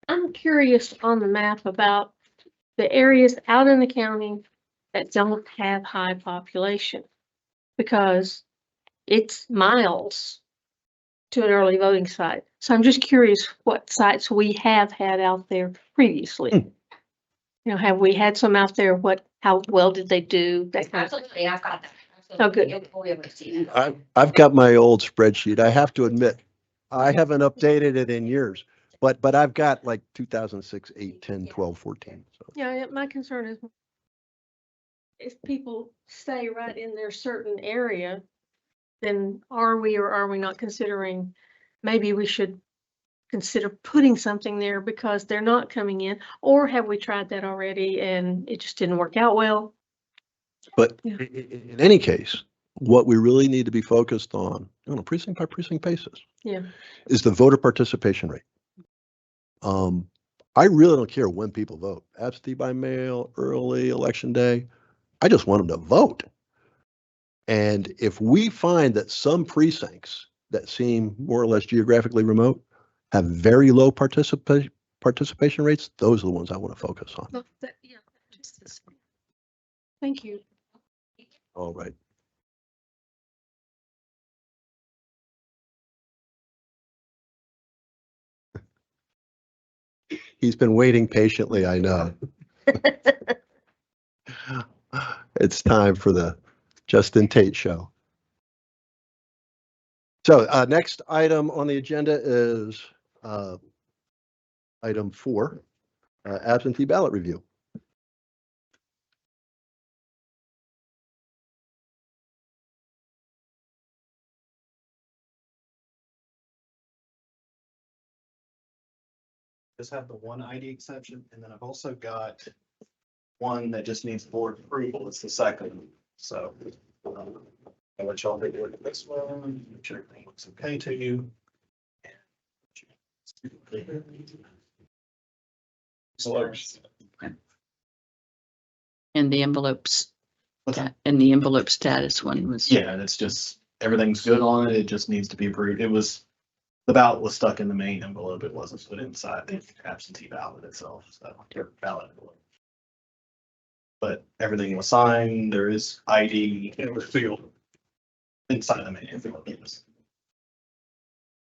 I'm curious on the map about the areas out in the county that don't have high population, because it's miles to an early voting site. So I'm just curious what sites we have had out there previously. You know, have we had some out there? How well did they do? That kind of thing. Absolutely, I've got that. Oh, good. We'll be able to see that. I've got my old spreadsheet. I have to admit, I haven't updated it in years, but I've got like 2006, 8, 10, 12, 14. So Yeah, my concern is if people stay right in their certain area, then are we or are we not considering, maybe we should consider putting something there because they're not coming in, or have we tried that already and it just didn't work out well? But Yeah. in any case, what we really need to be focused on a precinct by precinct basis Yeah. is the voter participation rate. I really don't care when people vote, absentee by mail, early election day. I just want them to vote. And if we find that some precincts that seem more or less geographically remote have very low participation rates, those are the ones I want to focus on. Well, yeah, just this. Thank you. All right. He's been waiting patiently, I know. It's time for the Justin Tate show. So next item on the agenda is item 4, absentee ballot review. Just have the one ID exception, and then I've also got one that just needs board approval. It's the second, so. I'll let y'all take a look at this one, make sure everything looks okay to you. And the envelopes, What's that? and the envelope status one was. Yeah, and it's just, everything's good on it. It just needs to be approved. It was, the ballot was stuck in the main envelope. It wasn't put inside the absentee ballot itself, so ballot envelope. But everything was signed. There is ID. It was sealed. Inside the main envelope. Yes.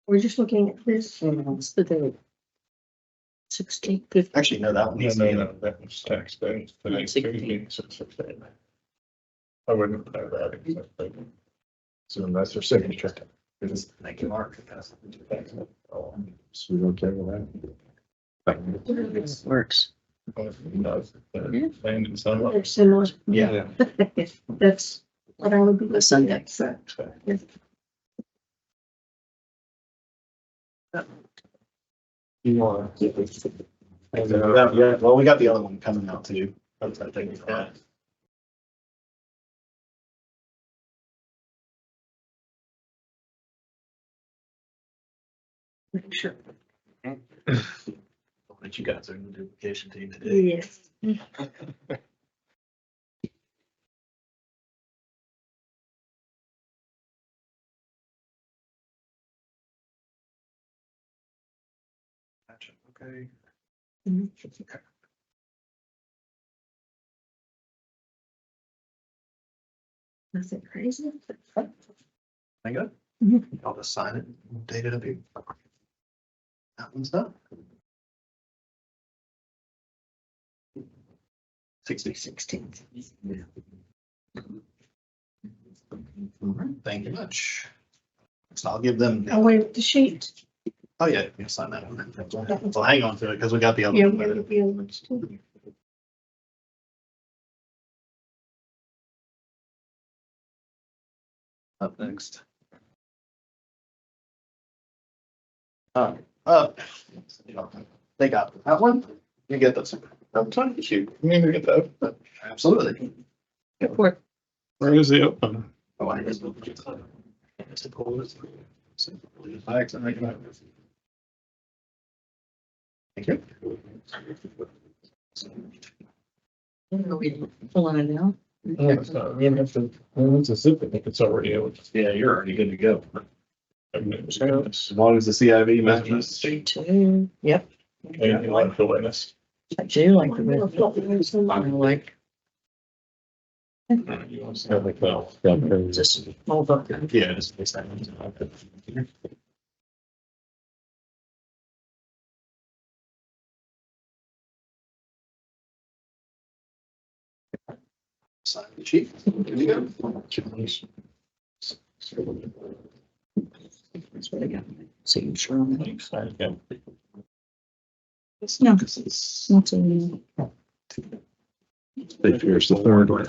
We're just looking at this. What's the date? 16th. Actually, no, that one. needs to be in the- That was tax day. The next 16. Tuesday, so it's okay. I wouldn't know that. So that's their signature. it is- Thank you, Mark. So you're okay with that? Works. Landon Sunlight. They're similar. Yeah. That's what I would be. The Sunday. So, You want to? Yeah, well, we got the other one coming out too. That's I think. Yeah. sure. But you guys are in the duplication team today. Yes. Okay. Nothing crazy. I got it. I'll just sign it, and date it up here. That one's done. 16th. All right, thank you much. So I'll give them, I'll wait the sheet. oh yeah, you can sign that one. So hang on to it because we got the other. Yeah, one. we'll get the other ones too. Up next. They got that one. You get this. I'm trying to shoot. I mean, we get that. Absolutely. Go for it. Where is the open? Oh, I just. Thank you. Are we pulling it out? It's a zip, I think it's already out. Yeah, you're already good to go. As As long as the CIV matches. Two. Yep. you like the witness. I do like the witness. I like. Just hold up. Yeah, just. Sign the sheet. Good to go. That's what I got. Signature on it. It's No, it's not a. Here's the third one.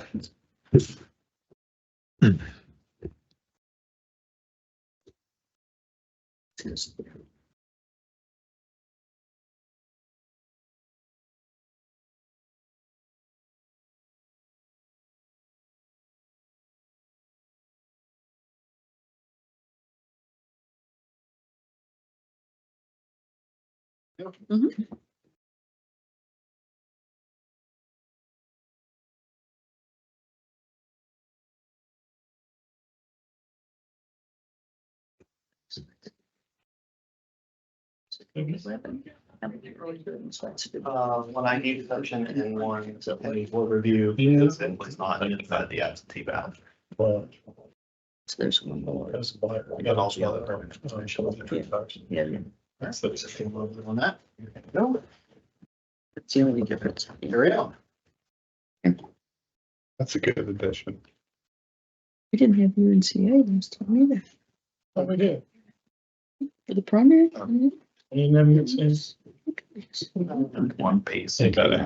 One ID deduction and one pending board review. Yeah. Because it was not inside the absentee ballot. Well, So there's one more. that's a buyer. We got all the other. Yeah, That's the existing logo on that. No, that's the only difference. here we go. That's a good addition. We didn't have UNCA last time either. Oh, we did. For the primary? You never get seen. One piece. They got it.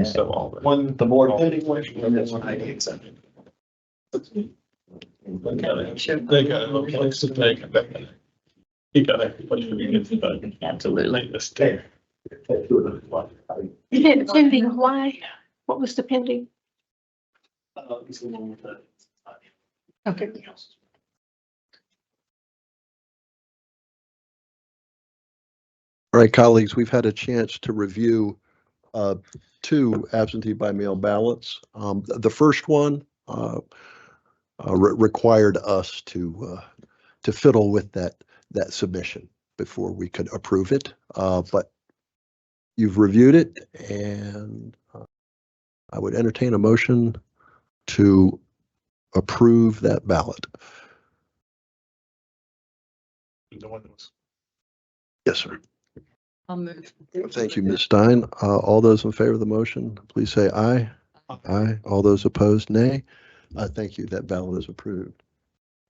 So all that. One, the board pending one, and then one ID accepted. They got a little place to take it. He got a place to get it. Absolutely. This day. Pending, why? What was the pending? Okay. All right, colleagues, we've had a chance to review two absentee by mail ballots. The first one required us to fiddle with that submission before we could approve it. But you've reviewed it, and I would entertain a motion to approve that ballot. The one that was. Yes, sir. I'll move. Thank you, Ms. Stein. All those in favor of the motion, please say aye. Aye. All those opposed, nay. Thank you. That ballot is approved.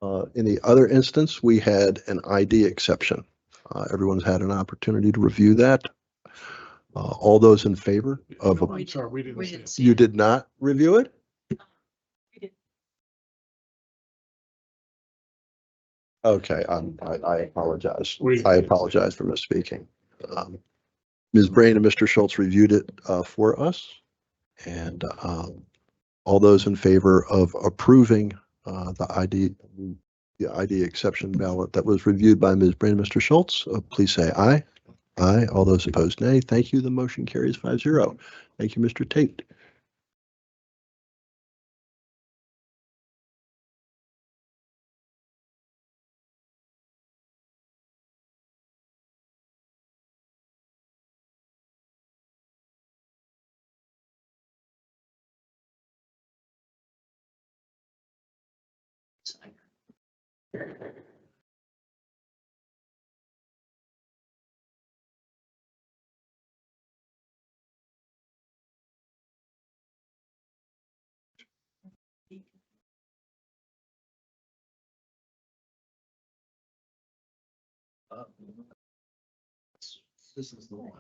In the other instance, we had an ID exception. Everyone's had an opportunity to review that. All those in favor of, I'm sorry, we We didn't see didn't it. see you it. did not review it? Okay, I apologize. I apologize for misspeaking. Ms. Brain and Mr. Schultz reviewed it for us. And all those in favor of approving the ID exception ballot that was reviewed by Ms. Brain and Mr. Schultz, please say aye. Aye. All those opposed, nay. Thank you. The motion carries 5-0. Thank you, Mr. Tate. This is the one.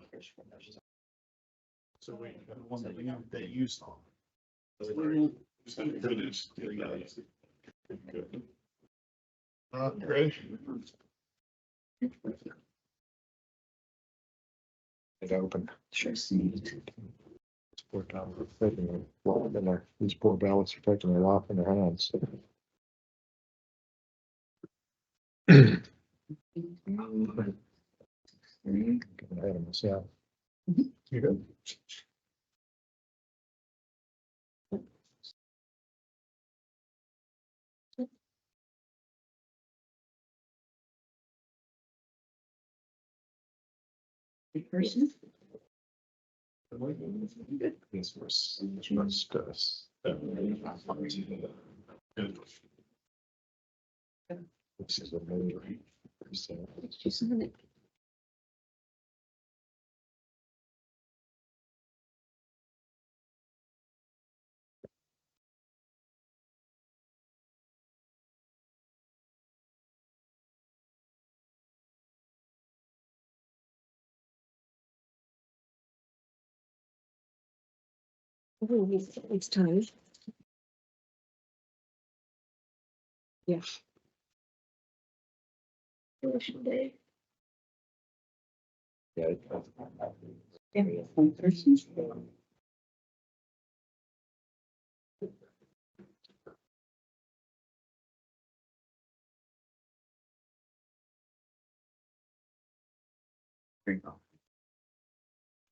So wait, the one that you saw. Okay. It open. Sure. These poor ballots are taking their life in their, these poor ballots are taking their life in their hands. Getting ahead of myself. You good? This was just us. This is a movie. So it's just. It's time. Yeah. Election day. Yeah.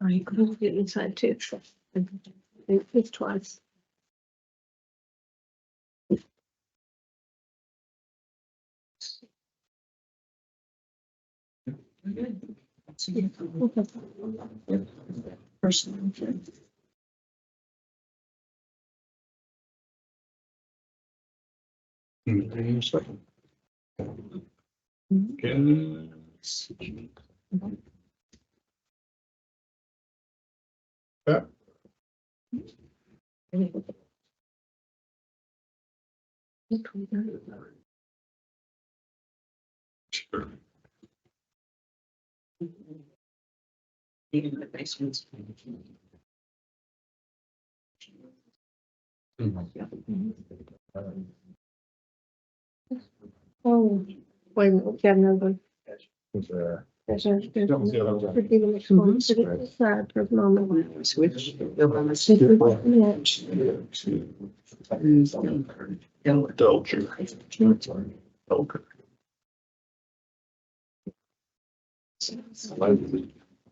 I couldn't get inside too. It's twice. Personal. Even the basements. Oh, wait a minute, we got another one. Was, There's a. That was the other one. Could be the next one. Put it aside for the moment. Switch.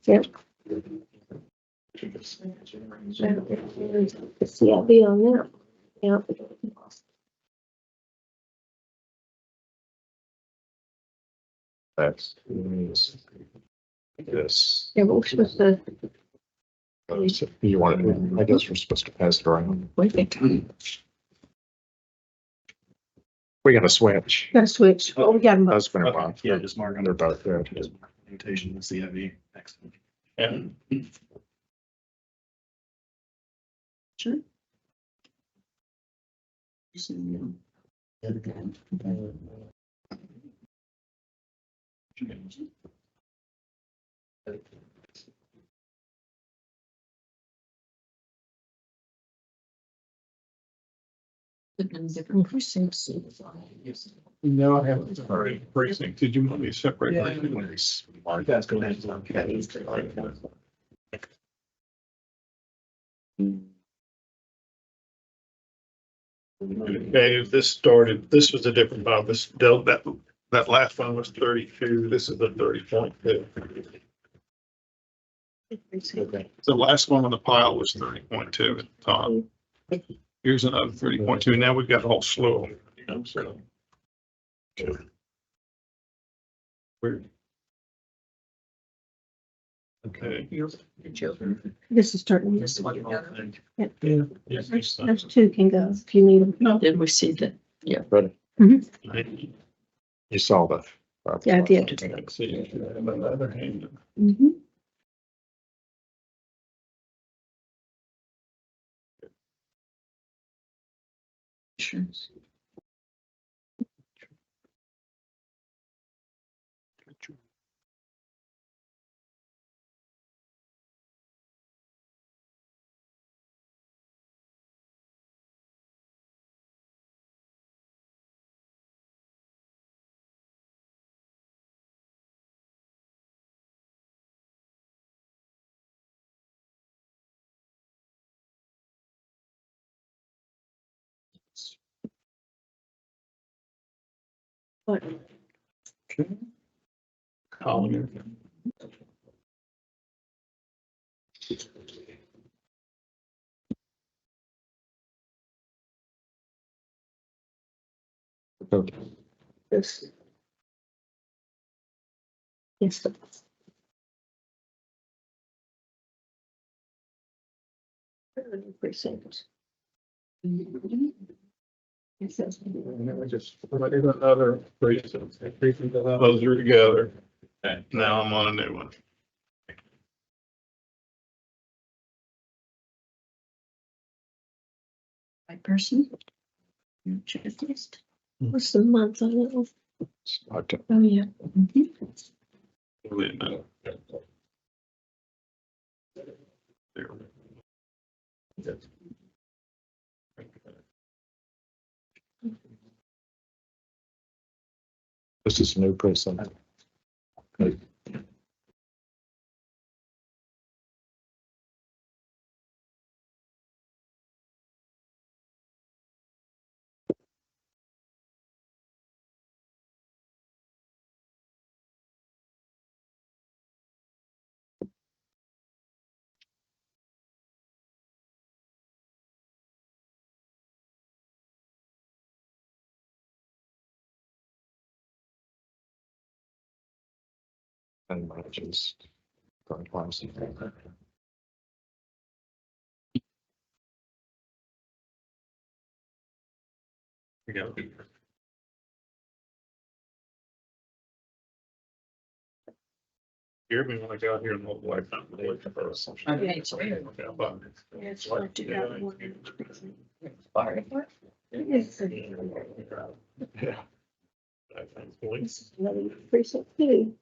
Yep. See, I'll be on that. Yep. That's this. Yeah, but we're supposed to. You want it, I guess we're supposed to pass it around. We got to switch. Gotta switch. Oh, we got them both. That's been a while. Yeah, just mark They're under both good. mutation, the CIV. Next. And Sure. Different precincts. no, I haven't. All right, precinct. Did you want me to separate? Yeah. precinct? That's go ahead. Okay, this started, this was a different Bob, this dealt, that last one was 32, this is the 30.2. The last one on the pile was 30.2 at the top. Here's another 30.2, now we've got a whole slew of them, you know, so. Weird. Okay. This is starting. This one. Those two can go if you need them. Did we see that? Yeah. Ready? You saw the. Yeah, I did. See, on the other hand, Mm-hmm. Sure. Collier. This. Yes. Precinct. Yes, that's- Just put in another precinct. Those are together. Okay, now I'm on a new one. Right person. Your checklist. What's the month on it? October. Oh, yeah. Mhm. Wait a minute. There. This is a new precinct. And matches. Current policy. We go. Hear me when I got here and hold life. Okay, so Yeah, it's like 2001. Yes. Yeah. This is another precinct too.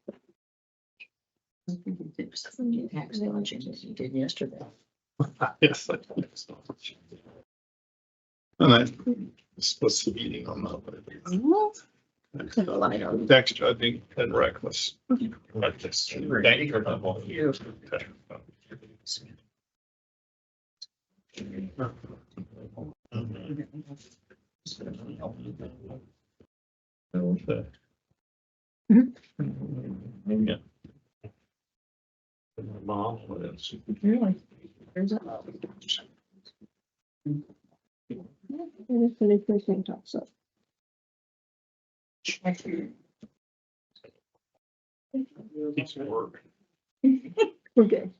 It was the tax dodging that you did yesterday. Yes. I think so. And I split the meeting on that. Tax judging and reckless. But just thank you. Yeah. Mom, what else? Really? There's a. And it's the new precinct also. Keeps me working. We're good.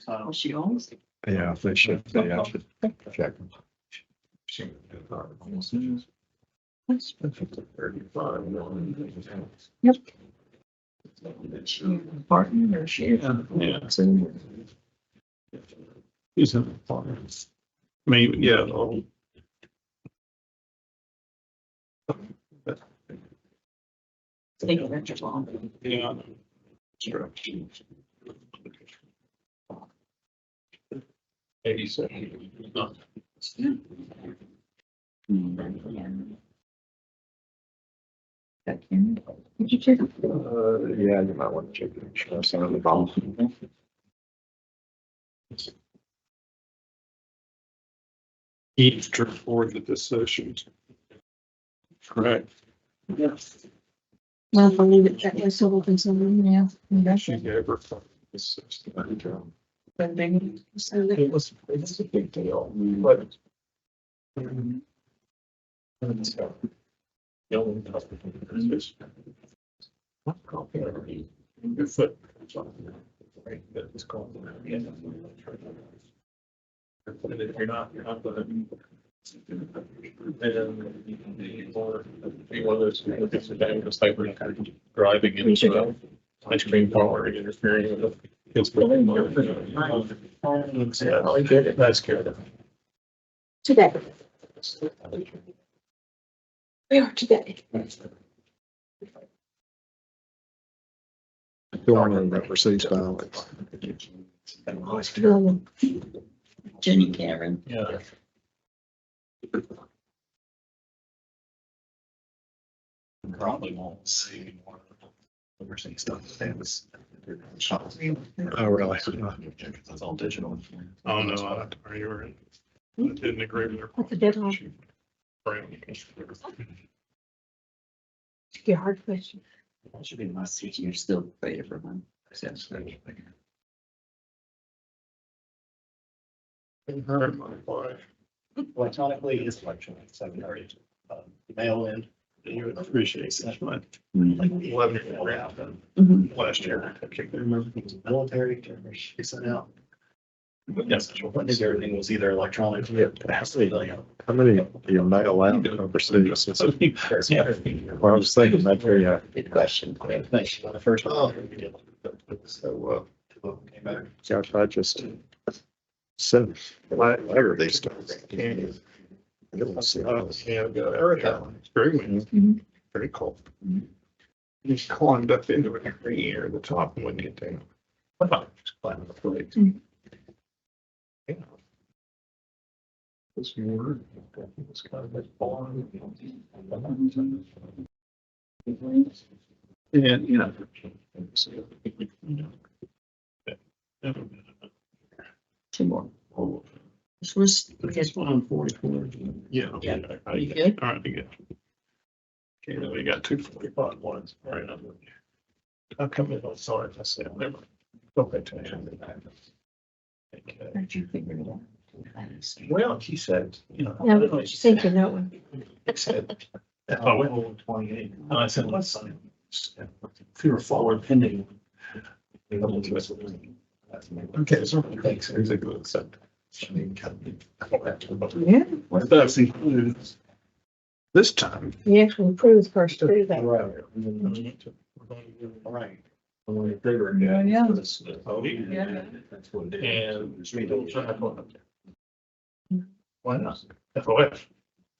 Oh, she owns. Yeah, they should. Yeah, I should check. Yep. Partner or she? Yeah. He's in the apartment. I mean, yeah. Take it extra long. Yeah. Sure. 87. Did you check? Yeah, you might want to check it. Sure, some of the balls. Each toward the decision. Correct. Yes. Well, I'll leave it that way, so we'll consider, yeah. She gave her. Assistant. But they- so they- It was a big deal, but. Your foot. Right, that is called. And if you're not gonna Or be one of those things that it's like we're kind of driving into an ice cream parlor and interfering with kids. That's good. Today. We are today. Don't want to overseas ballots. Jenny Karen. Yeah. Probably won't see more overseas stuff. They was. Oh, really? It's all digital. Oh, no, I didn't agree with her. That's a deadline. Your hard question. That should be nice. You're still afraid of her, huh? Heard my wife. Electronically is electronic, so I can already mail in. You would appreciate that much. Like 11 year out Mhm. last year. I can't remember if it was military, she sent out. Yes, everything was either electronic. How many do you mail out overseas? Yeah. Well, I was thinking that very, Good question. Thanks. The first one. So, came back. gosh, I just sent my letter these days. Erica, it's very windy, Mhm. very cold. You just climbed up into it every year at the top and wouldn't get down. Just climbed up the plate. Yeah. This word, it's kind of like barn. And, you know. Two more. This was, This one on 44. Yeah. Yeah. You good? All right, be good. Okay, then we got 245 ones. All right. I'll come in on, sorry, I said, never. Don't pay attention. Okay. How'd you figure it out? Well, he said, you know. Now, what you think of that one? He said, if I went over 28, and I said, let's sign. If you were forward pending. Okay, so thanks. Here's a good accept. Yeah. What does include this time? You actually approved first to do that. Right. All right. Yeah, yeah. Yeah. That's what it is. And. Why not? FOF.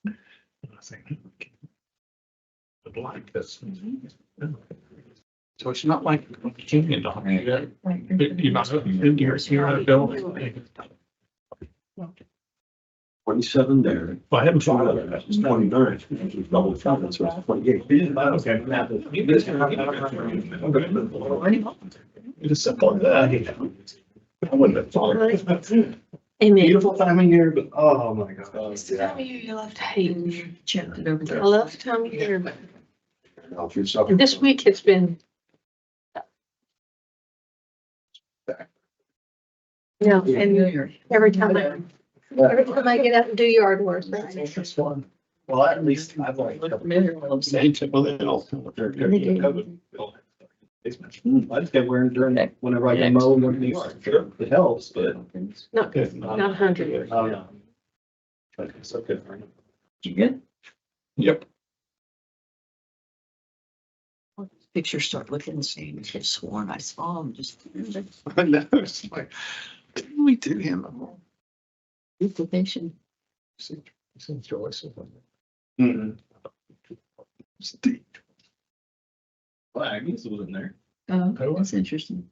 And I think. But like this. So it's not like a Kenyan dog. You're not, you're in a building. 27 there. Well, I haven't Five found of it. that was 29. Which was double counted, so it's 28. It's simple as that. I wouldn't have thought of it. Amen. Beautiful time of year, but oh my God. It's the time of year you love to hate. Checked it over I there. love the time of year, but Now, if you're suffering- this week it's been. No, and every time I get out and do yard work. That's fun. Well, at least I've like. They took a little. I just kept wearing during that, whenever I get mowing in the yard. Sure, it helps, but. Not, not 100. Oh, yeah. But it's okay. You good? Yep. Pictures start looking the same. I could have sworn I saw them just. I know, it's like, didn't we do him a more? Duplication. It's Joyce. Mm-mm. Steve. Well, Agnes wasn't there. Oh, Who was that's interesting.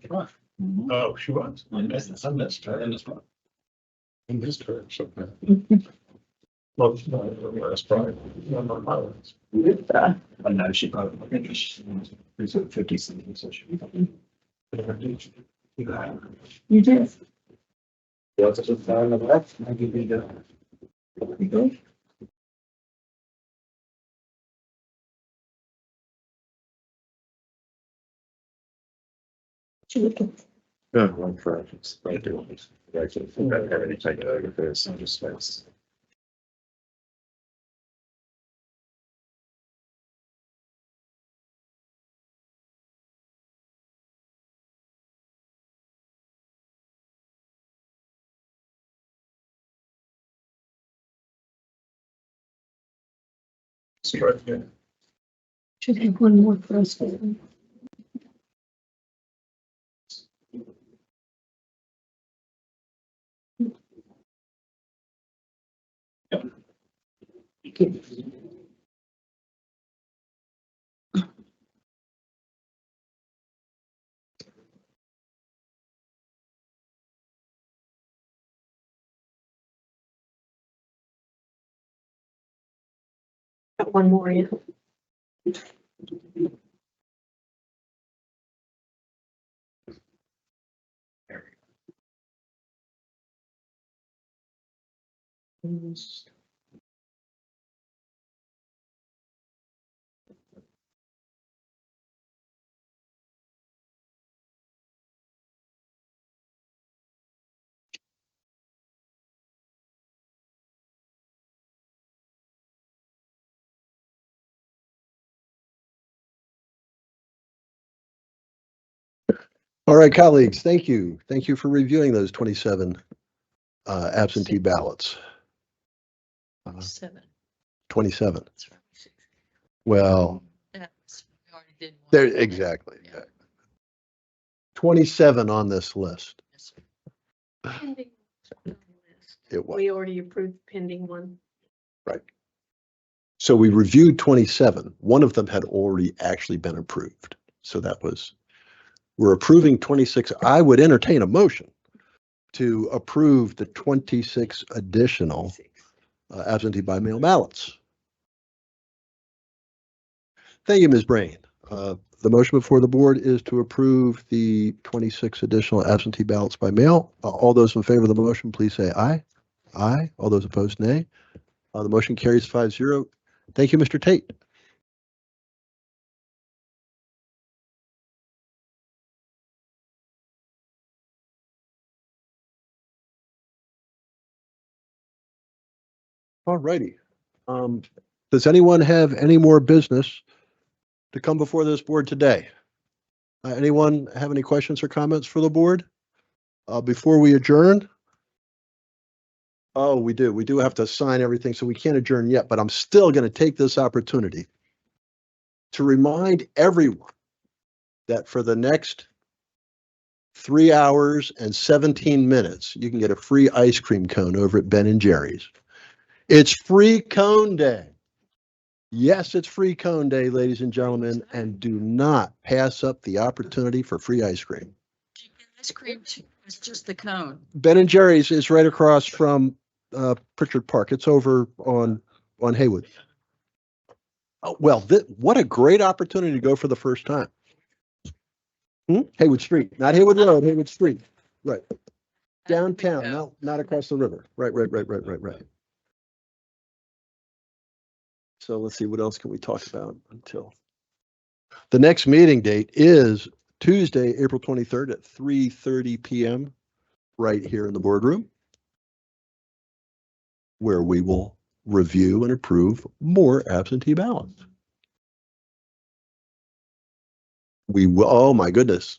Right. Mhm. Oh, she was. I missed her. And it's fun. I missed her. So bad. Well, it's not her last Friday. Not my violence. I know she probably, she's 50 something, so she. You did. What's the time of that? I give you the. You good? Yeah, one fractions. I do. Actually, I don't have anything to do with this. I'm just. Should have one more for us. Got one more, yeah. All right, colleagues, thank you. Thank you for reviewing those 27 absentee ballots. 7. 27. That's right. Well, That's, we already did one. there, exactly. Yeah. 27 on this list. Yes, sir. Pending list. It was. We already approved the pending one. Right. So we reviewed 27. One of them had already actually been approved. So that was, we're approving 26. I would entertain a motion to approve the 26 additional absentee by mail ballots. Thank you, Ms. Brain. The motion before the board is to approve the 26 additional absentee ballots by mail. All those in favor of the motion, please say aye. Aye. All those opposed, nay. The motion carries 5-0. Thank you, Mr. Tate. All righty. Does anyone have any more business to come before this board today? Anyone have any questions or comments for the board? Before we adjourn? Oh, we do. We do have to sign everything, so we can't adjourn yet, but I'm still going to take this opportunity to remind everyone that for the next 3 hours and 17 minutes, you can get a free ice cream cone over at Ben and Jerry's. It's free cone day. Yes, it's free cone day, ladies and gentlemen, and do not pass up the opportunity for free ice cream. Ice cream, it's just the cone. Ben and Jerry's is right across from Pritchard Park. It's over on Haywood. Oh, well, what a great opportunity to go for the first time. Haywood Street, not Haywood Road, Haywood Street. Right. Downtown, not across the river. Right. So let's see, what else can we talk about until? The next meeting date is Tuesday, April 23rd at 3:30 p.m. right here in the boardroom, where we will review and approve more absentee ballots. We will, oh my goodness.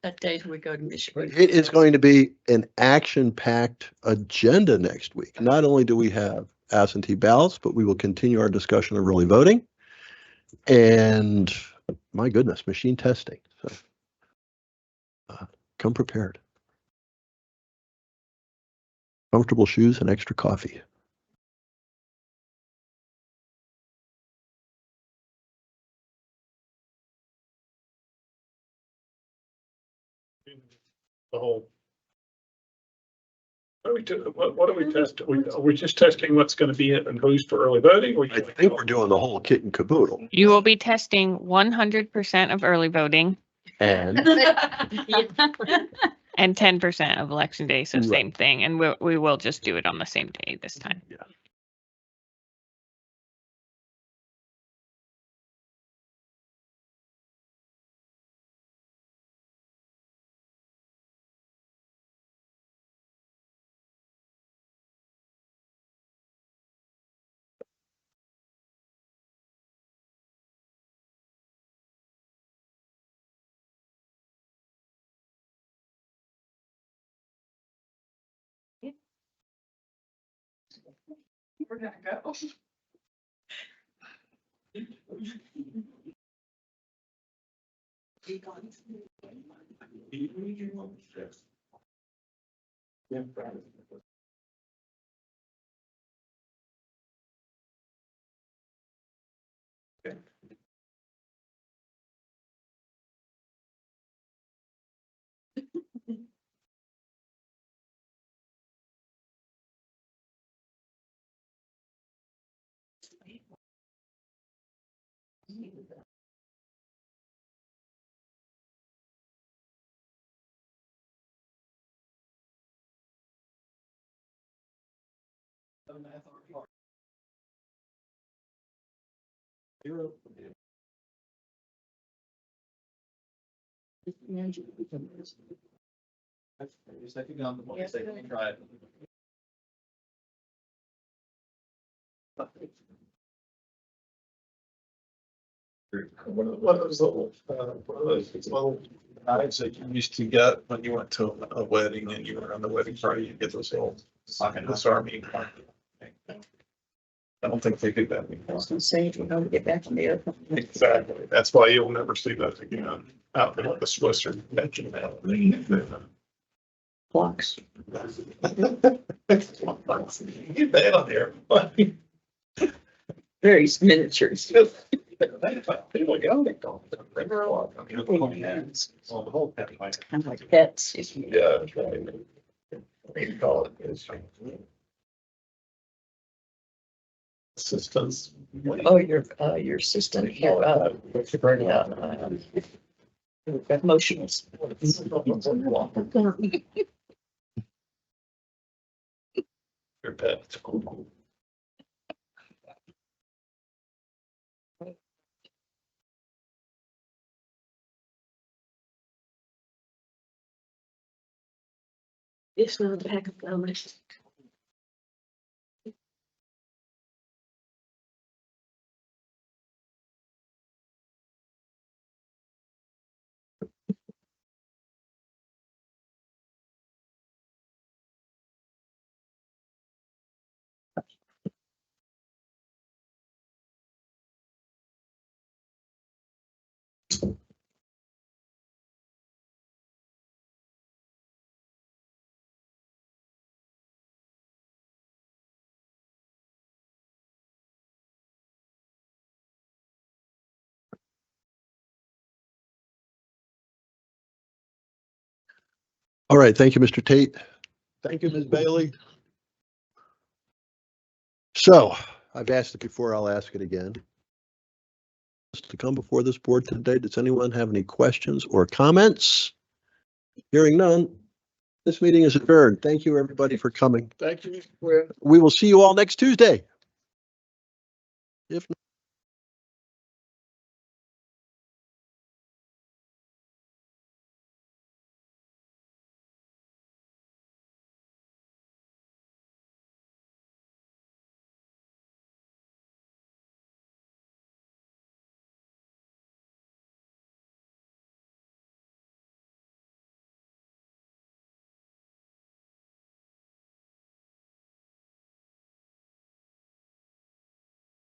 That day we go to Michigan. It is going to be an action-packed agenda next week. Not only do we have absentee ballots, but we will continue our discussion of early voting. And my goodness, machine testing. So come prepared. Comfortable shoes and extra coffee. The whole. What are we testing? Are we just testing what's going to be it and who's for early voting? Or I think we're doing the whole kit and caboodle. You will be testing 100% of early voting And and 10% of election day. So Right. same thing. And we will just do it on the same day this time. yeah. We're gonna go. One of those little knives that you used to get when you went to a wedding and you were on the wedding party, you get those little, this army. I don't think they do that anymore. Say, we're going to get back in the air. Exactly. That's why you'll never see that again out there with the Swiss or mention that. Blocks. Get that on there. Very miniatures. People go, they go. Kind of like pets. Yeah. That's right. What do you call it? It's assistance. Oh, your assistant here, motions. Your pet. It's not a pack of numbers. All right, thank you, Mr. Tate. Thank you, Ms. Bailey. So I've asked it before, I'll ask it again. To come before this board today, does anyone have any questions or comments? Hearing none, this meeting is adjourned. Thank you, everybody, for coming. Thank you. We will see you all next Tuesday. If not.